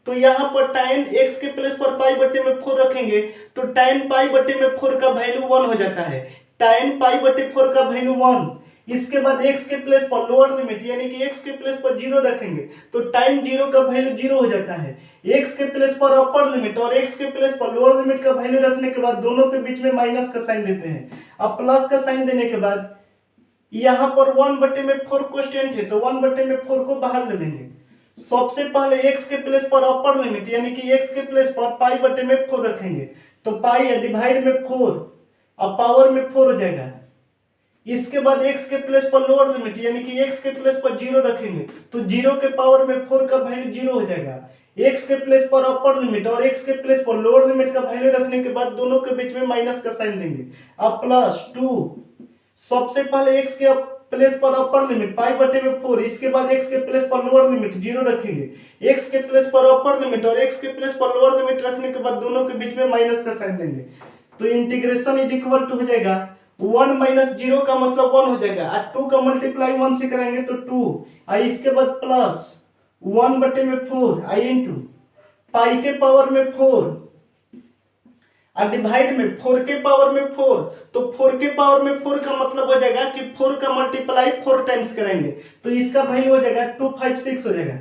तो यहाँ पर tan x के प्लेस पर π/4 रखेंगे, तो tan π/4 का वैल्यू 1 हो जाता है। tan π/4 का वैल्यू 1, इसके बाद x के प्लेस पर लोअर लिमिट यानी कि x के प्लेस पर 0 रखेंगे, तो टाइम 0 का वैल्यू 0 हो जाता है। x के प्लेस पर अपर लिमिट और x के प्लेस पर लोअर लिमिट का वैल्यू रखने के बाद दोनों के बीच में माइनस का साइन देते हैं। अब प्लस का साइन देने के बाद यहाँ पर 1/4 कांस्टेंट है तो 1/4 को बाहर ले लेंगे। सबसे पहले x के प्लेस पर अपर लिमिट यानी कि x के प्लेस पर π/4 रखेंगे, तो पाई डिवाइड में 4, अब पावर में 4 हो जाएगा। इसके बाद x के प्लेस पर लोअर लिमिट यानी कि x के प्लेस पर 0 रखेंगे, तो 0 के पावर में 4 का वैल्यू 0 हो जाएगा। x के प्लेस पर अपर लिमिट और x के प्लेस पर लोअर लिमिट का वैल्यू रखने के बाद दोनों के बीच में माइनस का साइन देंगे। अब +2, सबसे पहले x के प्लेस पर अपर लिमिट π/4, इसके बाद x के प्लेस पर लोअर लिमिट 0 रखेंगे। x के प्लेस पर अपर लिमिट और x के प्लेस पर लोअर लिमिट रखने के बाद दोनों के बीच में माइनस का साइन देंगे। तो इंटीग्रेशन इज इक्वल टू हो जाएगा 1 - 0 का मतलब 1 हो जाएगा, और 2 का मल्टीप्लाई 1 से कराएंगे तो 2, और इसके बाद प्लस 1/4 आई इंटू पाई के पावर में 4 और डिवाइड में 4 के पावर में 4, तो 4 के पावर में 4 का मतलब हो जाएगा कि 4 का मल्टीप्लाई 4 टाइम्स कराएंगे, तो इसका वैल्यू हो जाएगा 256 हो जाएगा।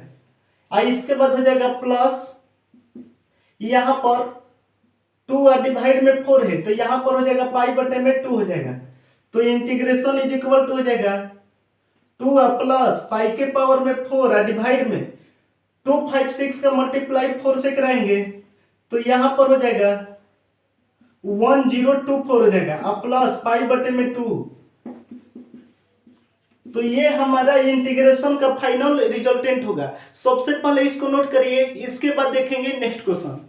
और इसके बाद हो जाएगा प्लस यहाँ पर 2 और डिवाइड में 4 है तो यहाँ पर हो जाएगा π/2 हो जाएगा। तो इंटीग्रेशन इज इक्वल टू हो जाएगा 2 और प्लस पाई के पावर में 4 और डिवाइड में 256 का मल्टीप्लाई 4 से कराएंगे, तो यहाँ पर हो जाएगा 1024 हो जाएगा, और प्लस π/2, तो ये हमारा इंटीग्रेशन का फाइनल रिजल्टेंट होगा। सबसे पहले इसको नोट करिए, इसके बाद देखेंगे नेक्स्ट क्वेश्चन।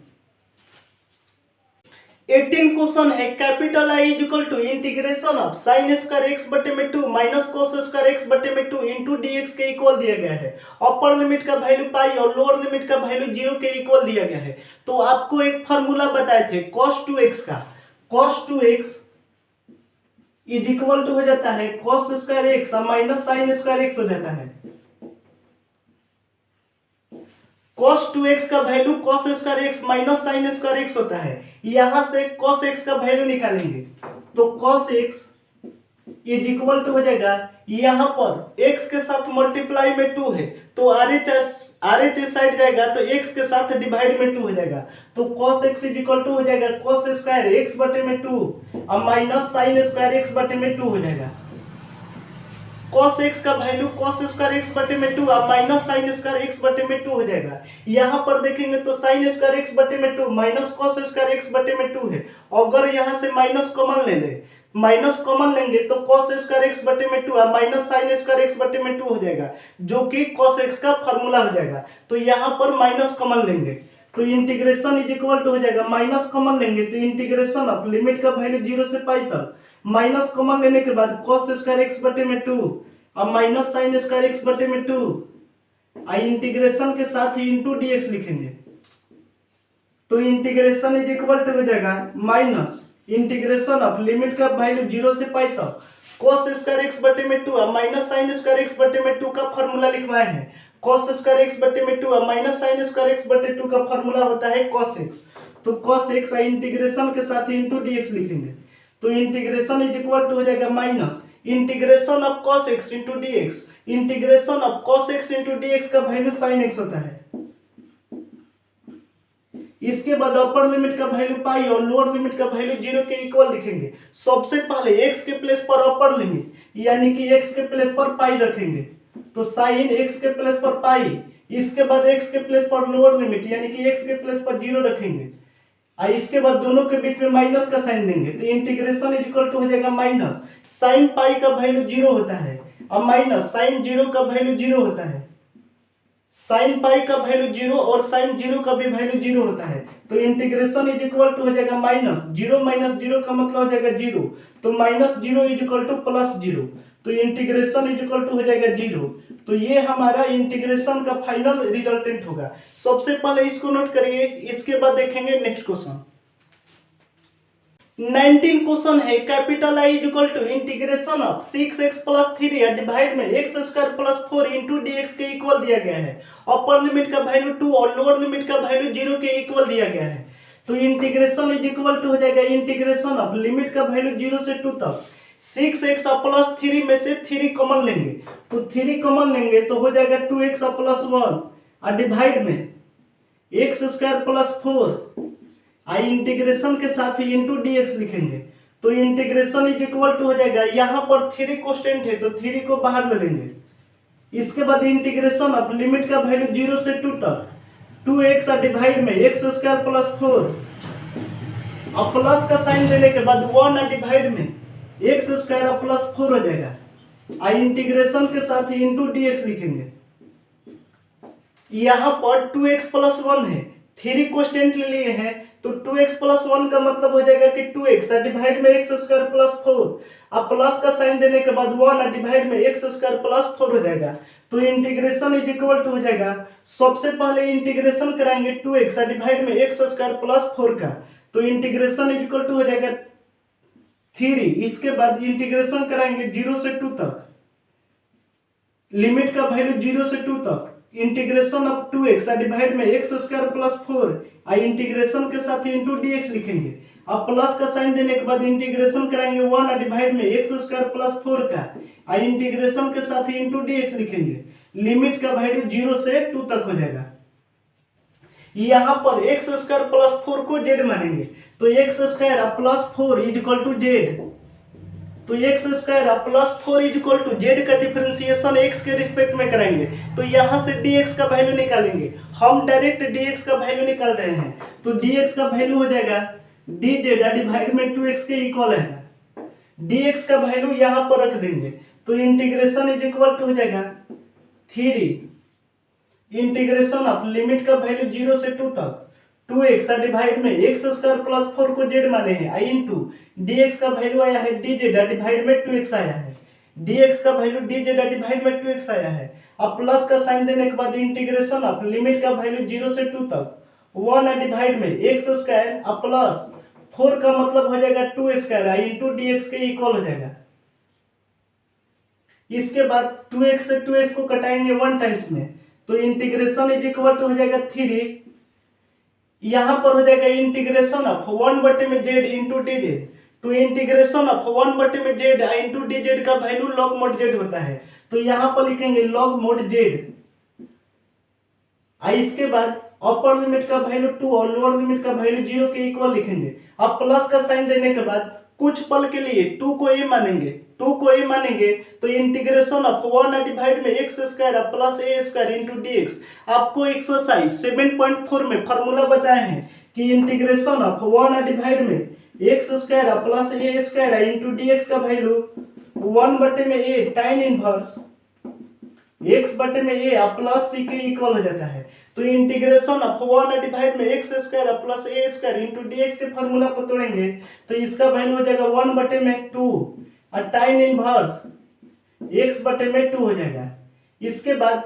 18 क्वेश्चन है, capital I is equal to integration of sine square x बटे में 2 माइनस कोस स्क्वायर एक्स बटे में 2 इंटू डी एक्स के इक्वल दिया गया है। अपर लिमिट का वैल्यू पाई और लोअर लिमिट का वैल्यू 0 के इक्वल दिया गया है। तो आपको एक फार्मूला बताए थे cos 2x का, cos 2x is equal to हो जाता है cos स्क्वायर एक्स और माइनस साइन स्क्वायर एक्स हो जाता है। cos 2x का value cos square x minus sine square x होता है। यहां से cos x का वैल्यू निकालेंगे तो cos x is equal to हो जाएगा, यहां पर x के साथ मल्टीप्लाई में 2 है तो RH साइड जाएगा तो x के साथ डिवाइड में 2 हो जाएगा। तो cos x is equal to हो जाएगा cos स्क्वायर x बटे में 2 और माइनस साइन स्क्वायर x बटे में 2 हो जाएगा। cos x का वैल्यू cos स्क्वायर x बटे में 2 और माइनस साइन स्क्वायर x बटे में 2 हो जाएगा। यहाँ पर देखेंगे तो साइन स्क्वायर x बटे में 2 माइनस cos स्क्वायर x बटे में 2 है। अगर यहाँ से माइनस कॉमन ले ले, माइनस कॉमन लेंगे तो cos स्क्वायर x बटे में 2 और माइनस साइन स्क्वायर x बटे में 2 हो जाएगा, जो कि cos x का फॉर्मूला हो जाएगा। तो यहाँ पर माइनस कॉमन लेंगे तो इंटीग्रेशन इज इक्वल टू हो जाएगा, माइनस कॉमन लेंगे तो इंटीग्रेशन ऑफ लिमिट का वैल्यू 0 से पाई तक, माइनस कॉमन लेने के बाद cos स्क्वायर x बटे में 2 और माइनस साइन स्क्वायर x बटे में 2 और इंटीग्रेशन के साथ ही इंटू dx लिखेंगे। तो इंटीग्रेशन इज इक्वल टू हो जाएगा माइनस इंटीग्रेशन ऑफ लिमिट का वैल्यू 0 से पाई तक cos स्क्वायर x बटे में 2 और माइनस साइन स्क्वायर x बटे में 2 का फॉर्मूला लिखवाए हैं। cos स्क्वायर x बटे में 2 और माइनस साइन स्क्वायर x बटे 2 का फॉर्मूला होता है cos x। तो cos x और इंटीग्रेशन के साथ इंटू dx लिखेंगे तो इंटीग्रेशन इज इक्वल टू हो जाएगा minus integration of cos x into dx, integration of cos x into dx का वैल्यू sin x होता है। इसके बाद अपर लिमिट का वैल्यू पाई और लोअर लिमिट का वैल्यू 0 के इक्वल लिखेंगे। सबसे पहले x के प्लेस पर अपर लिमिट यानी कि x के प्लेस पर पाई रखेंगे तो sin x के प्लेस पर पाई, इसके बाद x के प्लेस पर लोअर लिमिट यानी कि x के प्लेस पर 0 रखेंगे और इसके बाद दोनों के बीच में माइनस का साइन देंगे तो इंटीग्रेशन इज इक्वल टू हो जाएगा माइनस साइन पाई का वैल्यू 0 होता है और माइनस साइन 0 का वैल्यू 0 होता है। साइन पाई का वैल्यू 0 और साइन 0 का भी वैल्यू 0 होता है। तो इंटीग्रेशन इज इक्वल टू हो जाएगा माइनस 0 माइनस 0 का मतलब हो जाएगा 0, तो minus 0 is equal two plus 0, तो इंटीग्रेशन इज इक्वल टू हो जाएगा 0। तो ये हमारा इंटीग्रेशन का फाइनल रिजल्टेंट होगा। सबसे पहले इसको नोट करिए, इसके बाद देखेंगे नेक्स्ट क्वेश्चन। 19 क्वेश्चन है, capital I is equal to integration of 6x plus 3 divide में x square plus 4 into dx के इक्वल दिया गया है। अपर लिमिट का वैल्यू 2 और लोअर लिमिट का वैल्यू 0 के इक्वल दिया गया है। तो इंटीग्रेशन इज इक्वल टू हो जाएगा इंटीग्रेशन ऑफ लिमिट का वैल्यू 0 से 2 तक 6x प्लस 3 में से 3 कॉमन लेंगे तो 3 कॉमन लेंगे तो हो जाएगा 2x प्लस 1 और डिवाइड में x स्क्वायर प्लस 4 आई इंटीग्रेशन के साथ ही इंटू dx लिखेंगे तो इंटीग्रेशन इज इक्वल टू हो जाएगा, यहाँ पर 3 कांस्टेंट है तो 3 को बाहर ले लेंगे। इसके बाद इंटीग्रेशन ऑफ लिमिट का वैल्यू 0 से 2 तक 2x और डिवाइड में x स्क्वायर प्लस 4 और प्लस का साइन देने के बाद 1 और डिवाइड में x स्क्वायर प्लस 4 हो जाएगा और इंटीग्रेशन के साथ ही इंटू dx लिखेंगे। यहाँ पर 2x प्लस 1 है, 3 कांस्टेंट ले लिए हैं तो 2x प्लस 1 का मतलब हो जाएगा कि 2x और डिवाइड में x स्क्वायर प्लस 4 अब प्लस का साइन देने के बाद 1 और डिवाइड में x स्क्वायर प्लस 4 हो जाएगा। तो इंटीग्रेशन इज इक्वल टू हो जाएगा, सबसे पहले इंटीग्रेशन कराएंगे 2x और डिवाइड में x स्क्वायर प्लस 4 का तो इंटीग्रेशन इज इक्वल टू हो जाएगा 3। इसके बाद इंटीग्रेशन कराएंगे 0 से 2 तक, लिमिट का वैल्यू 0 से 2 तक इंटीग्रेशन ऑफ 2x और डिवाइड में x स्क्वायर प्लस 4 और इंटीग्रेशन के साथ इंटू dx लिखेंगे। अब प्लस का साइन देने के बाद इंटीग्रेशन कराएंगे 1 और डिवाइड में x स्क्वायर प्लस 4 का और इंटीग्रेशन के साथ इंटू dx लिखेंगे। लिमिट का वैल्यू 0 से 2 तक हो जाएगा। यहाँ पर x स्क्वायर प्लस 4 को z मानेंगे तो x square plus 4 is equal to z, तो x square plus 4 is equal to z का डिफरेंशिएशन x के रिस्पेक्ट में कराएंगे तो यहाँ से dx का वैल्यू निकालेंगे। हम डायरेक्ट dx का वैल्यू निकाल रहे हैं तो dx का वैल्यू हो जाएगा dz डिवाइड में 2x के इक्वल है। dx का वैल्यू यहाँ पर रख देंगे तो इंटीग्रेशन इज इक्वल टू हो जाएगा 3 इंटीग्रेशन ऑफ लिमिट का वैल्यू 0 से 2 तक 2x डिवाइड में x स्क्वायर प्लस 4 को z माने हैं आई इंटू dx का वैल्यू आया है dz डिवाइड में 2x आया है dx का वैल्यू dz डिवाइड में 2x आया है। अब प्लस का साइन देने के बाद इंटीग्रेशन ऑफ लिमिट का वैल्यू 0 से 2 तक 1 डिवाइड में x स्क्वायर अब प्लस 4 का मतलब हो जाएगा 2 स्क्वायर आई इंटू dx के इक्वल हो जाएगा। इसके बाद 2x से 2x को कटाएंगे 1 टाइम्स में तो इंटीग्रेशन इज इक्वल टू हो जाएगा 3 यहां पर हो जाएगा इंटीग्रेशन ऑफ 1 बटे में z इंटू dz तो इंटीग्रेशन ऑफ 1 बटे में z इंटू dz का वैल्यू log mod z होता है तो यहां पर लिखेंगे log mod z। इसके बाद अपर लिमिट का वैल्यू 2 और लोअर लिमिट का वैल्यू 0 के इक्वल लिखेंगे। अब प्लस का साइन देने के बाद कुछ पल के लिए 2 को a मानेंगे तो इंटीग्रेशन ऑफ 1 डिवाइड में x square plus a square into dx। आपको एक्सरसाइज 7.4 में फार्मूला बताए हैं कि इंटीग्रेशन ऑफ 1 डिवाइड में x square plus a square into dx का वैल्यू 1 बटे में a टाइन इनवर्स x बटे में a प्लस c के इक्वल हो जाता है। तो इंटीग्रेशन ऑफ 1 डिवाइड में x square plus a square into dx के फार्मूला को तोड़ेंगे तो इसका वैल्यू हो जाएगा 1 बटे में 2 और टाइन इनवर्स x बटे में 2 हो जाएगा। इसके बाद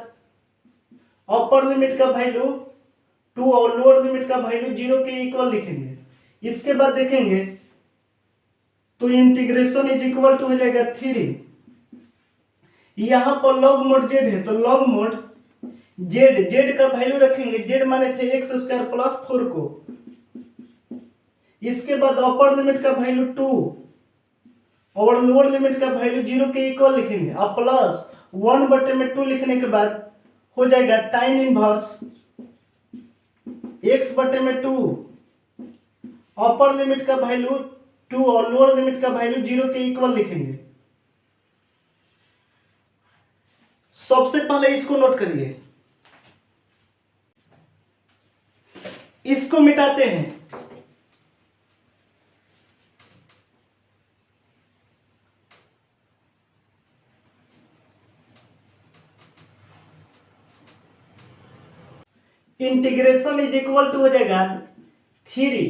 अपर लिमिट का वैल्यू 2 और लोअर लिमिट का वैल्यू 0 के इक्वल लिखेंगे। इसके बाद देखेंगे तो इंटीग्रेशन इज इक्वल टू हो जाएगा 3 यहां पर log mod z है तो log mod z का वैल्यू रखेंगे z माने थे x स्क्वायर प्लस 4 को। इसके बाद अपर लिमिट का वैल्यू 2 और लोअर लिमिट का वैल्यू 0 के इक्वल लिखेंगे। अब प्लस 1 बटे में 2 लिखने के बाद हो जाएगा टाइन इनवर्स x बटे में 2 अपर लिमिट का वैल्यू 2 और लोअर लिमिट का वैल्यू 0 के इक्वल लिखेंगे। सबसे पहले इसको नोट करिए, इसको मिटाते हैं। इंटीग्रेशन इज इक्वल टू हो जाएगा 3।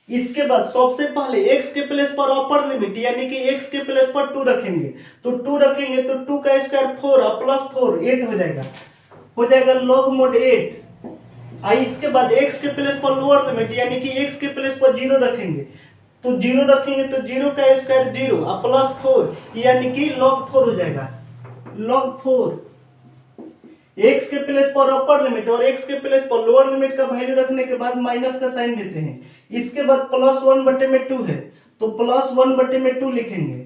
इसके बाद सबसे पहले x के प्लेस पर अपर लिमिट यानी कि x के प्लेस पर 2 रखेंगे तो 2 रखेंगे तो 2 का स्क्वायर 4 और प्लस 4 8 हो जाएगा log mod 8। इसके बाद x के प्लेस पर लोअर लिमिट यानी कि x के प्लेस पर 0 रखेंगे तो 0 रखेंगे तो 0 का स्क्वायर 0 और प्लस 4 यानी कि log 4 हो जाएगा log 4। x के प्लेस पर अपर लिमिट और x के प्लेस पर लोअर लिमिट का वैल्यू रखने के बाद माइनस का साइन देते हैं। इसके बाद प्लस 1 बटे में 2 है तो प्लस 1 बटे में 2 लिखेंगे।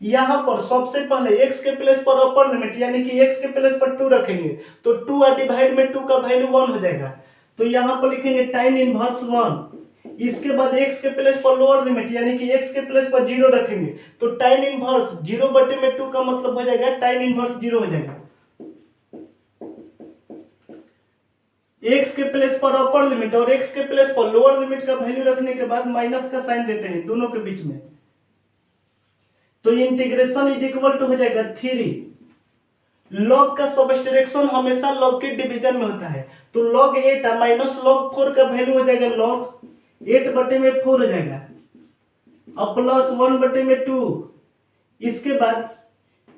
यहां पर सबसे पहले x के प्लेस पर अपर लिमिट यानी कि x के प्लेस पर 2 रखेंगे तो 2 डिवाइड में 2 का वैल्यू 1 हो जाएगा तो यहां पर लिखेंगे टाइन इनवर्स 1। इसके बाद x के प्लेस पर लोअर लिमिट यानी कि x के प्लेस पर 0 रखेंगे तो टाइन इनवर्स 0 बटे में 2 का मतलब हो जाएगा टाइन इनवर्स 0 हो जाएगा। x के प्लेस पर अपर लिमिट और x के प्लेस पर लोअर लिमिट का वैल्यू रखने के बाद माइनस का साइन देते हैं दोनों के बीच में तो इंटीग्रेशन इज इक्वल टू हो जाएगा 3। log का सब्ट्रैक्शन हमेशा log के डिवीजन में होता है तो log 8 माइनस log 4 का वैल्यू हो जाएगा log 8 बटे में 4 हो जाएगा अब प्लस 1 बटे में 2। इसके बाद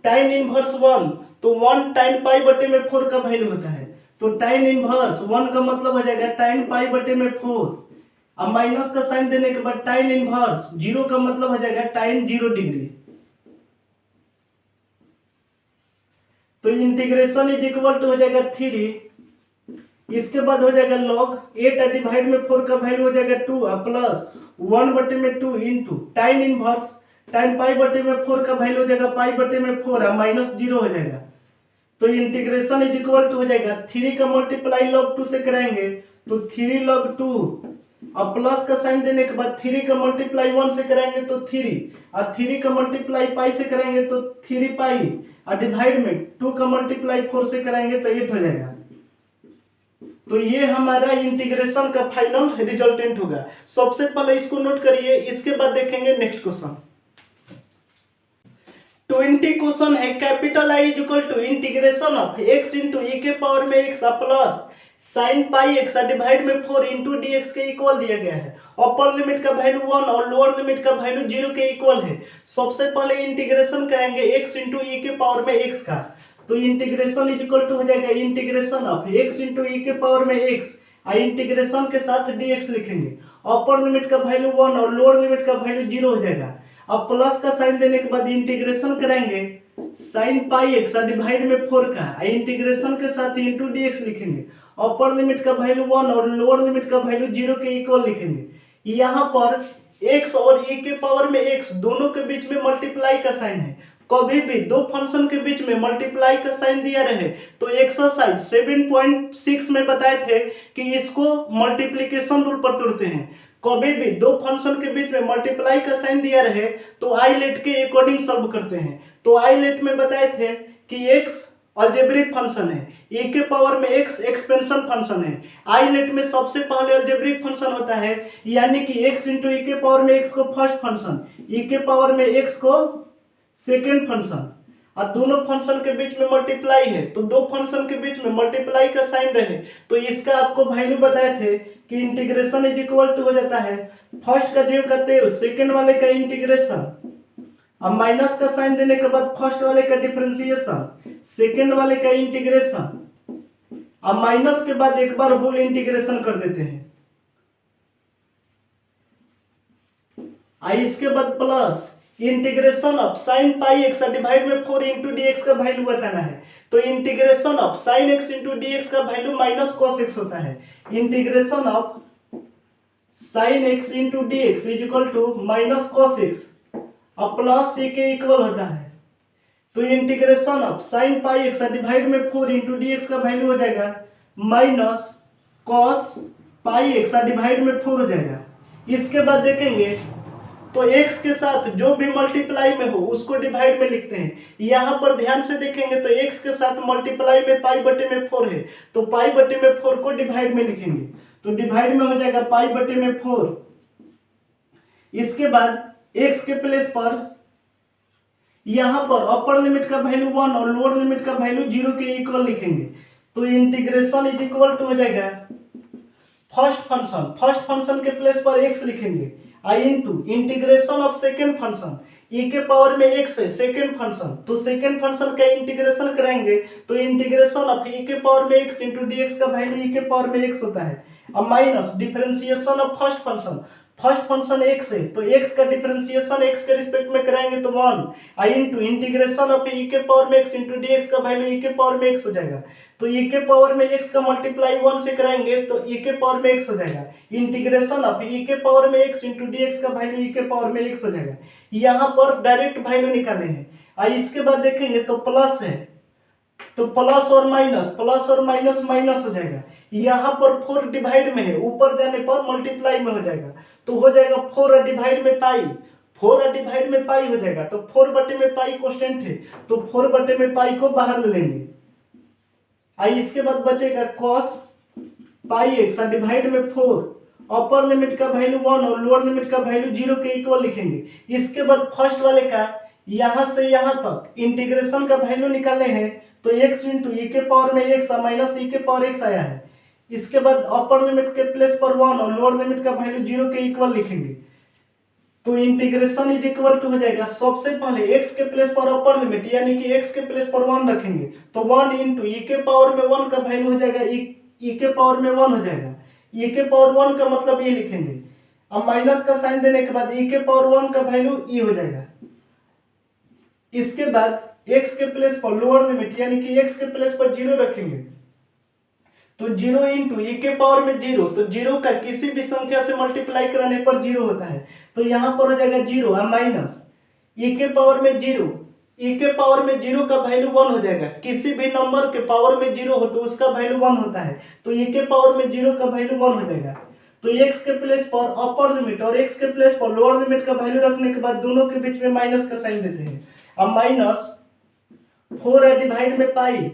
टाइन इनवर्स 1 तो 1 टाइन पाई बटे में 4 का वैल्यू होता है तो टाइन इनवर्स 1 का मतलब हो जाएगा टाइन पाई बटे में 4। अब माइनस का साइन देने के बाद टाइन इनवर्स 0 का मतलब हो जाएगा टाइन 0 डिग्री। तो इंटीग्रेशन इज इक्वल टू हो जाएगा 3। इसके बाद हो जाएगा log 8 डिवाइड में 4 का वैल्यू हो जाएगा 2 प्लस 1 बटे में 2 इंटू टाइन इनवर्स टाइन पाई बटे में 4 का वैल्यू हो जाएगा पाई बटे में 4 माइनस 0 हो जाएगा। तो इंटीग्रेशन इज इक्वल टू हो जाएगा 3 का मल्टीप्लाई log 2 से कराएंगे तो 3 log 2 अब प्लस का साइन देने के बाद 3 का मल्टीप्लाई 1 से कराएंगे तो 3 और 3 का मल्टीप्लाई पाई से कराएंगे तो 3 पाई और डिवाइड में 2 का मल्टीप्लाई 4 से कराएंगे तो 8 हो जाएगा। तो ये हमारा इंटीग्रेशन का फाइनल रिजल्टेंट होगा। सबसे पहले इसको नोट करिए, इसके बाद देखेंगे नेक्स्ट क्वेश्चन। 20 क्वेश्चन है capital I is equal to integration of x into e के पावर में x plus sine pi x divide में 4 इंटू डी एक्स के इक्वल दिया गया है। अपर लिमिट का वैल्यू 1 और लोअर लिमिट का वैल्यू 0 के इक्वल है। सबसे पहले इंटीग्रेशन करेंगे एक्स इंटू ई के पावर में एक्स का, तो इंटीग्रेशन इज इक्वल टू हो जाएगा integration of x into e के पावर में एक्स, इंटीग्रेशन के साथ dx लिखेंगे। अपर लिमिट का वैल्यू 1 और लोअर लिमिट का वैल्यू 0 हो जाएगा। अब प्लस का साइन देने के बाद इंटीग्रेशन करेंगे साइन पाई एक्स डिवाइड में 4 का, इंटीग्रेशन के साथ इंटू dx लिखेंगे। अपर लिमिट का वैल्यू 1 और लोअर लिमिट का वैल्यू 0 के इक्वल लिखेंगे। यहाँ पर x और e के पावर में x दोनों के बीच में मल्टीप्लाई का साइन है। कभी भी दो फंक्शन के बीच में मल्टीप्लाई का साइन दिया रहे तो एक्सरसाइज 7.6 में बताए थे कि इसको मल्टीप्लिकेशन रूल पर तोड़ते हैं। कभी भी दो फंक्शन के बीच में मल्टीप्लाई का साइन दिया रहे तो आईलेट के अकॉर्डिंग सॉल्व करते हैं। तो आईलेट में बताए थे कि x अलजेब्रिक फंक्शन है, e के पावर में x एक्सपेंशन फंक्शन है। आईलेट में सबसे पहले अलजेब्रिक फंक्शन होता है, यानी कि x इंटू ई के पावर में x को फर्स्ट फंक्शन, e के पावर में x को सेकेंड फंक्शन, और दोनों फंक्शन के बीच में मल्टीप्लाई है तो दो फंक्शन के बीच में मल्टीप्लाई का साइन रहे तो इसका आपको वैल्यू बताए थे कि इंटीग्रेशन इज इक्वल टू हो जाता है फर्स्ट का 0 का 13, सेकेंड वाले का इंटीग्रेशन, अब माइनस का साइन देने के बाद फर्स्ट वाले का डिफरेंशिएशन, सेकेंड वाले का इंटीग्रेशन, अब माइनस के बाद एक बार होल इंटीग्रेशन कर देते हैं, इसके बाद plus integration of sine pi x divide में 4 इंटू डी एक्स का वैल्यू बताना है। तो integration of sine x into d x का वैल्यू माइनस कॉस एक्स होता है। Integration of sine x into d x is equal to minus cos x और plus c के इक्वल होता है। तो integration of sine pi x divide में 4 into d x का वैल्यू हो जाएगा minus cos pi x divide में 4 हो जाएगा। इसके बाद देखेंगे तो x के साथ जो भी मल्टीप्लाई में हो उसको डिवाइड में लिखते हैं। यहाँ पर ध्यान से देखेंगे तो x के साथ मल्टीप्लाई में पाई बटे में 4 है तो पाई बटे में 4 को डिवाइड में लिखेंगे, तो डिवाइड में हो जाएगा पाई बटे में 4। इसके बाद x के प्लेस पर यहाँ पर अपर लिमिट का वैल्यू 1 और लोअर लिमिट का वैल्यू 0 के इक्वल लिखेंगे। तो इंटीग्रेशन इज इक्वल टू हो जाएगा फर्स्ट फंक्शन के प्लेस पर x लिखेंगे, I into integration of second function, e के पावर में x है सेकेंड फंक्शन, तो सेकेंड फंक्शन का इंटीग्रेशन करेंगे तो इंटीग्रेशन ऑफ e के पावर में x इंटू dx का वैल्यू e के पावर में x होता है। अब minus differentiation of first function x है तो x का डिफरेंशिएशन x के रिस्पेक्ट में कराएंगे तो 1, I into integration of e के पावर में x इंटू dx का वैल्यू e के पावर में x हो जाएगा। तो e के पावर में x का मल्टीप्लाई 1 से कराएंगे तो e के पावर में x हो जाएगा। इंटीग्रेशन ऑफ e के पावर में x इंटू dx का वैल्यू e के पावर में x हो जाएगा। यहाँ पर डायरेक्ट वैल्यू निकाले हैं। इसके बाद देखेंगे तो प्लस है तो प्लस और माइनस माइनस हो जाएगा। यहाँ पर 4 डिवाइड में है, ऊपर जाने पर मल्टीप्लाई में हो जाएगा तो हो जाएगा 4 डिवाइड में पाई, 4 डिवाइड में पाई हो जाएगा। तो 4 बटे में पाई कांस्टेंट है तो 4 बटे में पाई को बाहर ले लेंगे। इसके बाद बचेगा cos पाई एक्स डिवाइड में 4, अपर लिमिट का वैल्यू 1 और लोअर लिमिट का वैल्यू 0 के इक्वल लिखेंगे। इसके बाद फर्स्ट वाले का यहाँ से यहाँ तक इंटीग्रेशन का वैल्यू निकालने हैं तो x इंटू ई के पावर में x माइनस ई के पावर x आया है। इसके बाद अपर लिमिट के प्लेस पर 1 और लोअर लिमिट का वैल्यू 0 के इक्वल लिखेंगे। तो इंटीग्रेशन इज इक्वल टू हो जाएगा सबसे पहले x के प्लेस पर अपर लिमिट यानी कि x के प्लेस पर 1 रखेंगे तो 1 इंटू ई के पावर में 1 का वैल्यू हो जाएगा ई के पावर में 1 हो जाएगा। ई के पावर 1 का मतलब ये लिखेंगे। अब माइनस का साइन देने के बाद ई के पावर 1 का वैल्यू ई हो जाएगा। इसके बाद x के प्लेस पर लोअर लिमिट यानी कि x के प्लेस पर 0 रखेंगे तो 0 इंटू ई के पावर में 0, तो 0 का किसी भी संख्या से मल्टीप्लाई कराने पर 0 होता है तो यहाँ पर हो जाएगा 0 और माइनस ई के पावर में 0, ई के पावर में 0 का वैल्यू 1 हो जाएगा। किसी भी नंबर के पावर में 0 हो तो उसका वैल्यू 1 होता है तो ई के पावर में 0 का वैल्यू 1 हो जाएगा। तो x के प्लेस पर अपर लिमिट और x के प्लेस पर लोअर लिमिट का वैल्यू रखने के बाद दोनों के बीच में माइनस का साइन देते हैं। अब माइनस 4 डिवाइड में पाई,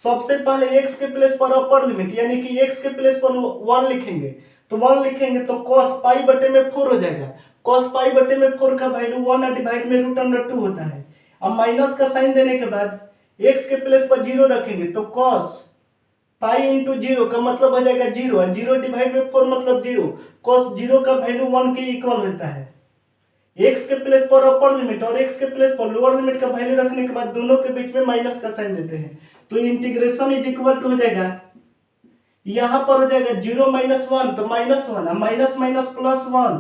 सबसे पहले x के प्लेस पर अपर लिमिट यानी कि x के प्लेस पर 1 लिखेंगे तो 1 लिखेंगे तो cos पाई बटे में 4 हो जाएगा। cos पाई बटे में 4 का वैल्यू 1 डिवाइड में √2 होता है। अब माइनस का साइन देने के बाद x के प्लेस पर 0 रखेंगे तो cos पाई इंटू 0 का मतलब हो जाएगा 0 और 0 डिवाइड में 4 मतलब 0। cos 0 का वैल्यू 1 के इक्वल होता है। x के प्लेस पर अपर लिमिट और x के प्लेस पर लोअर लिमिट का वैल्यू रखने के बाद दोनों के बीच में माइनस का साइन देते हैं तो इंटीग्रेशन इज इक्वल टू हो जाएगा, यहां पर हो जाएगा 0 माइनस 1 तो माइनस 1, माइनस माइनस प्लस 1,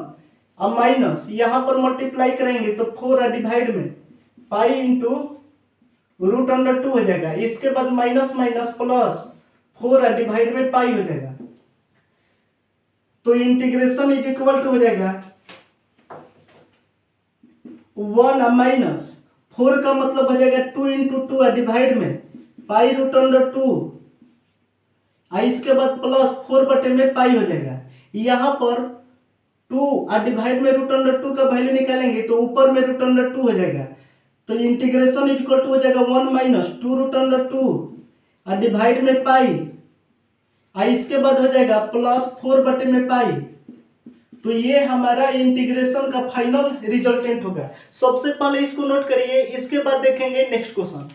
अब माइनस यहां पर मल्टीप्लाई करेंगे तो 4 डिवाइड में पाई इंटू रूट अंडर 2 हो जाएगा। इसके बाद माइनस माइनस प्लस 4 डिवाइड में पाई हो जाएगा तो इंटीग्रेशन इज इक्वल टू हो जाएगा 1 माइनस 4 का मतलब हो जाएगा 2 इंटू 2 डिवाइड में पाई रूट अंडर 2, इसके बाद प्लस 4 बटे में पाई हो जाएगा। यहां पर 2 डिवाइड में रूट अंडर 2 का वैल्यू निकालेंगे तो ऊपर में रूट अंडर 2 हो जाएगा तो इंटीग्रेशन इज इक्वल टू हो जाएगा 1 माइनस 2 रूट अंडर 2 डिवाइड में पाई, इसके बाद हो जाएगा प्लस 4 बटे में पाई। तो ये हमारा इंटीग्रेशन का फाइनल रिजल्टेंट होगा। सबसे पहले इसको नोट करिए, इसके बाद देखेंगे नेक्स्ट क्वेश्चन।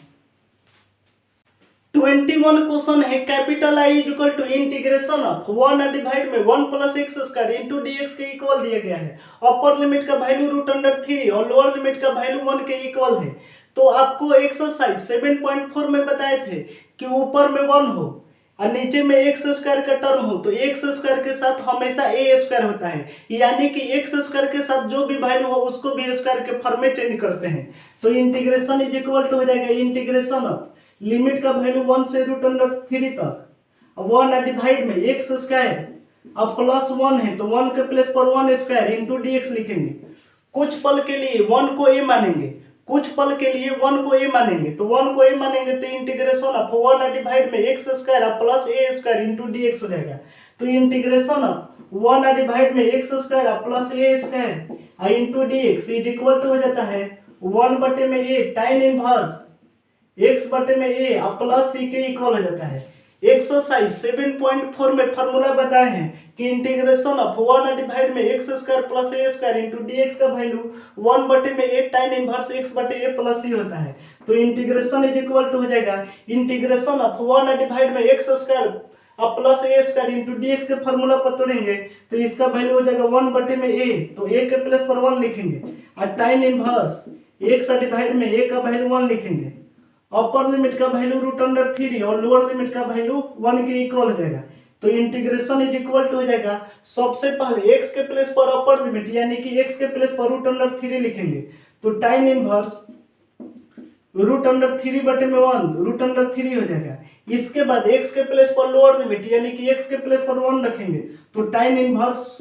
21 क्वेश्चन है, capital I is equal to integration of 1 divide में 1 plus x square into dx के इक्वल दिया गया है। अपर लिमिट का वैल्यू रूट अंडर 3 और लोअर लिमिट का वैल्यू 1 के इक्वल है। तो आपको एक्सरसाइज 7.4 में बताए थे कि ऊपर में 1 हो और नीचे में एक्स स्क्वायर का टर्म हो तो एक्स स्क्वायर के साथ हमेशा ए स्क्वायर होता है, यानी कि एक्स स्क्वायर के साथ जो भी वैल्यू हो उसको भी स्क्वायर के फॉर्म में चेंज करते हैं। तो इंटीग्रेशन इज इक्वल टू हो जाएगा इंटीग्रेशन ऑफ लिमिट का वैल्यू 1 से रूट अंडर 3 तक 1 डिवाइड में एक्स स्क्वायर, अब प्लस 1 है तो 1 के प्लेस पर 1 स्क्वायर इंटू dx लिखेंगे। कुछ पल के लिए 1 को a मानेंगे, कुछ पल के लिए 1 को a मानेंगे तो 1 को a मानेंगे तो इंटीग्रेशन ऑफ 1 डिवाइड में x square plus a square into dx हो जाएगा। तो इंटीग्रेशन ऑफ 1 डिवाइड में x square plus a square into dx is equal to हो जाता है 1 बटे में a टाइन इनवर्स x बटे में a प्लस c के इक्वल हो जाता है। एक्सरसाइज 7.4 में फार्मूला बताए हैं कि इंटीग्रेशन ऑफ 1 डिवाइड में x square plus a square into dx का वैल्यू 1 बटे में a टाइन इनवर्स x बटे a प्लस c होता है। तो इंटीग्रेशन इज इक्वल टू हो जाएगा इंटीग्रेशन ऑफ 1 डिवाइड में x square plus a square into dx के फार्मूला पर तोड़ेंगे तो इसका वैल्यू हो जाएगा 1 बटे में a, तो a के प्लेस पर 1 लिखेंगे और टाइन इनवर्स x डिवाइड में a का वैल्यू 1 लिखेंगे। अपर लिमिट का वैल्यू रूट अंडर 3 और लोअर लिमिट का वैल्यू 1 के इक्वल हो जाएगा। तो इंटीग्रेशन इज इक्वल टू हो जाएगा, सबसे पहले x के प्लेस पर अपर लिमिट यानी कि x के प्लेस पर रूट अंडर 3 लिखेंगे तो टाइन इनवर्स रूट अंडर 3 बटे में 1 रूट अंडर 3 हो जाएगा। इसके बाद x के प्लेस पर लोअर लिमिट यानी कि x के प्लेस पर 1 रखेंगे तो टाइन इनवर्स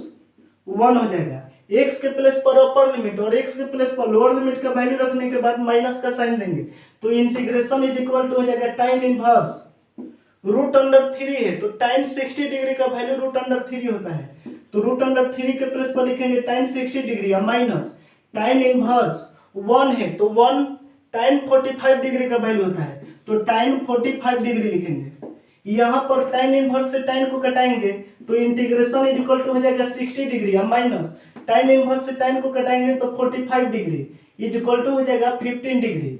1 हो जाएगा। x के प्लेस पर अपर लिमिट और x के प्लेस पर लोअर लिमिट का वैल्यू रखने के बाद माइनस का साइन देंगे तो इंटीग्रेशन इज इक्वल टू हो जाएगा टाइन इनवर्स रूट अंडर 3 है तो टाइन 60 डिग्री का वैल्यू रूट अंडर 3 होता है तो रूट अंडर 3 के प्लेस पर लिखेंगे टाइन 60 डिग्री या माइनस टाइन इनवर्स 1 है तो 1 टाइन 45 डिग्री का वैल्यू होता है तो टाइन 45 डिग्री लिखेंगे। यहाँ पर टाइन इनवर्स से टाइन को घटाएंगे तो इंटीग्रेशन इज इक्वल टू हो जाएगा 60 डिग्री या माइनस टाइन इनवर्स से टाइन को घटाएंगे तो 45 डिग्री इज इक्वल टू हो जाएगा 15 डिग्री।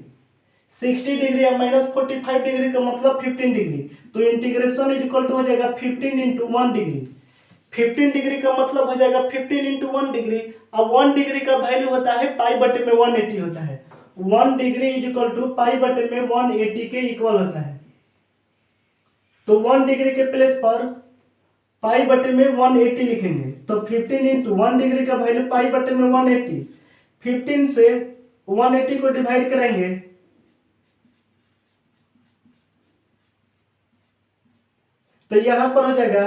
60 डिग्री या माइनस 45 डिग्री का मतलब 15 डिग्री तो इंटीग्रेशन इज इक्वल टू हो जाएगा 15 इंटू 1 डिग्री। 15 डिग्री का मतलब हो जाएगा 15 इंटू 1 डिग्री। अब 1 डिग्री का वैल्यू होता है पाई बटे में 180 होता है। 1 डिग्री इज इक्वल टू पाई बटे में 180 के इक्वल होता है। तो 1 डिग्री के प्लेस पर पाई बटे में 180 लिखेंगे तो 15 इंटू 1 डिग्री का वैल्यू पाई बटे में 180, 15 से 180 को डिवाइड करेंगे तो यहां पर हो जाएगा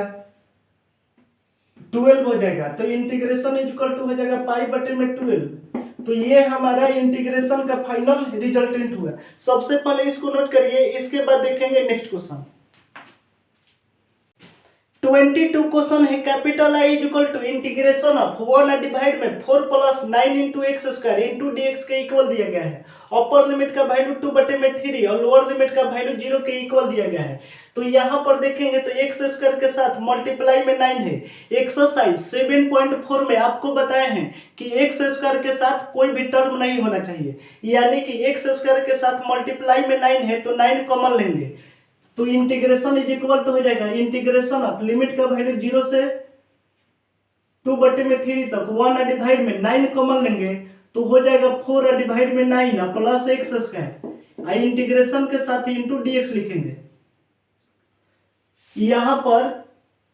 12 हो जाएगा। तो इंटीग्रेशन इज इक्वल टू हो जाएगा पाई बटे में 12। तो ये हमारा इंटीग्रेशन का फाइनल रिजल्टेंट हुआ। सबसे पहले इसको नोट करिए, इसके बाद देखेंगे नेक्स्ट क्वेश्चन। 22 क्वेश्चन है। Capital I is equal to integration of 1 divide में 4 plus 9 into x square into d x के इक्वल दिया गया है। अपर लिमिट का वैल्यू 2/3 और लोअर लिमिट का वैल्यू 0 के इक्वल दिया गया है। तो यहाँ पर देखेंगे तो एक्स स्क्वायर के साथ मल्टीप्लाई में 9 है। एक्सरसाइज 7.4 में आपको बताए हैं कि एक्स स्क्वायर के साथ कोई भी टर्म नहीं होना चाहिए, यानी कि एक्स स्क्वायर के साथ मल्टीप्लाई में 9 है तो 9 कॉमन लेंगे। तो इंटीग्रेशन इज इक्वल टू हो जाएगा इंटीग्रेशन ऑफ लिमिट का वैल्यू 0 से 2/3 तक 1 डिवाइड में 9 कॉमन लेंगे तो हो जाएगा 4 डिवाइड में 9 प्लस एक्स स्क्वायर। इंटीग्रेशन के साथ इंटू डीएक्स लिखेंगे। यहां पर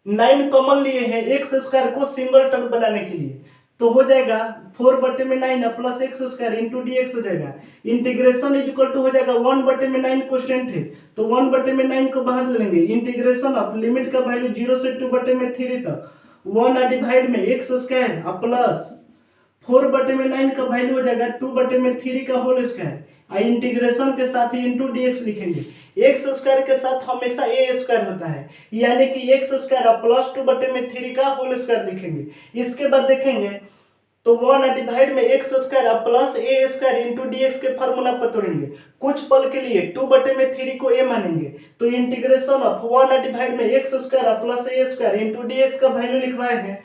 9 कॉमन लिए हैं एक्स स्क्वायर को सिंगल टर्म बनाने के लिए, तो हो जाएगा 4/9 plus x square into d x हो जाएगा। इंटीग्रेशन इज इक्वल टू हो जाएगा 1/9 कॉन्स्टेंट है तो 1/9 को बाहर ले लेंगे। इंटीग्रेशन ऑफ लिमिट का वैल्यू 0 से 2/3 तक 1 डिवाइड में एक्स स्क्वायर प्लस 4/9 का वैल्यू हो जाएगा 2/3 का होल स्क्वायर। इंटीग्रेशन के साथ ही इंटू डीएक्स लिखेंगे। एक्स स्क्वायर के साथ हमेशा ए स्क्वायर होता है, यानी कि एक्स स्क्वायर प्लस 2/3 का होल स्क्वायर लिखेंगे। इसके बाद देखेंगे तो 1 डिवाइड में x square plus a square into dx के फार्मूला पर तोड़ेंगे। कुछ पल के लिए 2/3 को ए मानेंगे तो इंटीग्रेशन ऑफ 1 डिवाइड में x square plus a square into dx का वैल्यू लिखवाए हैं।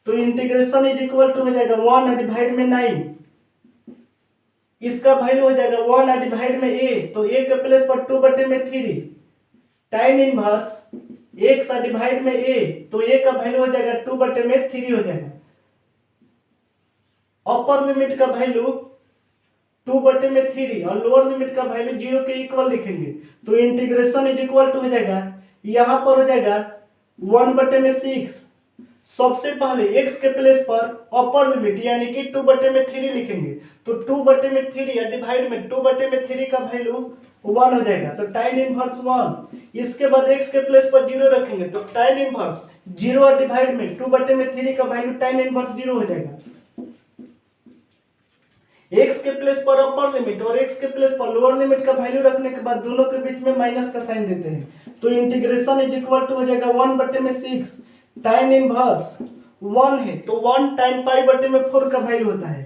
तो इंटीग्रेशन इज इक्वल टू हो जाएगा 1 डिवाइड में 9, इसका वैल्यू हो जाएगा 1 डिवाइड में ए तो ए के प्लेस पर 2/3 tan इनवर्स एक्स डिवाइड में ए तो ए का वैल्यू हो जाएगा 2/3 हो जाएगा। अपर लिमिट का वैल्यू 2/3 और लोअर लिमिट का वैल्यू 0 के इक्वल लिखेंगे। तो इंटीग्रेशन इज इक्वल टू हो जाएगा यहां पर हो जाएगा 1/6। सबसे पहले x के प्लेस पर अपर लिमिट यानी कि 2/3 लिखेंगे तो 2/3 डिवाइड में 2/3 का वैल्यू 1 हो जाएगा तो tan इनवर्स 1। इसके बाद x के प्लेस पर 0 रखेंगे तो tan इनवर्स 0 डिवाइड में 2/3 का वैल्यू tan इनवर्स 0 हो जाएगा। x के प्लेस पर अपर लिमिट और x के प्लेस पर लोअर लिमिट का वैल्यू रखने के बाद दोनों के बीच में माइनस का साइन देते हैं तो इंटीग्रेशन इज इक्वल टू हो जाएगा 1/6 tan इनवर्स 1 है तो 1 tan π/4 का वैल्यू होता है।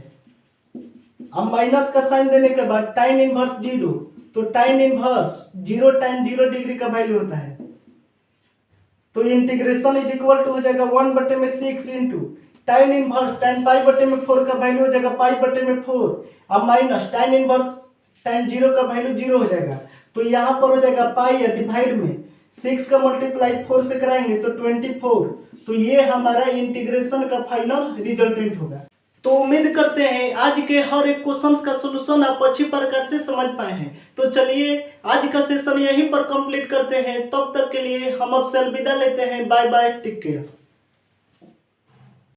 अब माइनस का साइन देने के बाद tan इनवर्स 0 तो tan इनवर्स 0 tan 0 डिग्री का वैल्यू होता है। तो इंटीग्रेशन इज इक्वल टू हो जाएगा 1/6 इंटू tan इनवर्स tan π/4 का वैल्यू हो जाएगा π/4 अब माइनस tan इनवर्स tan 0 का वैल्यू 0 हो जाएगा। तो यहाँ पर हो जाएगा पाई डिवाइड में 6 का मल्टीप्लाई 4 से कराएंगे तो 24। तो ये हमारा इंटीग्रेशन का फाइनल रिजल्टेंट होगा। तो उम्मीद करते हैं आज के हर एक क्वेश्चंस का सॉल्यूशन आप अच्छी प्रकार से समझ पाए हैं। तो चलिए आज का सेशन यहीं पर कंप्लीट करते हैं। तब तक के लिए हम आपसे अलविदा लेते हैं। Bye bye, take care.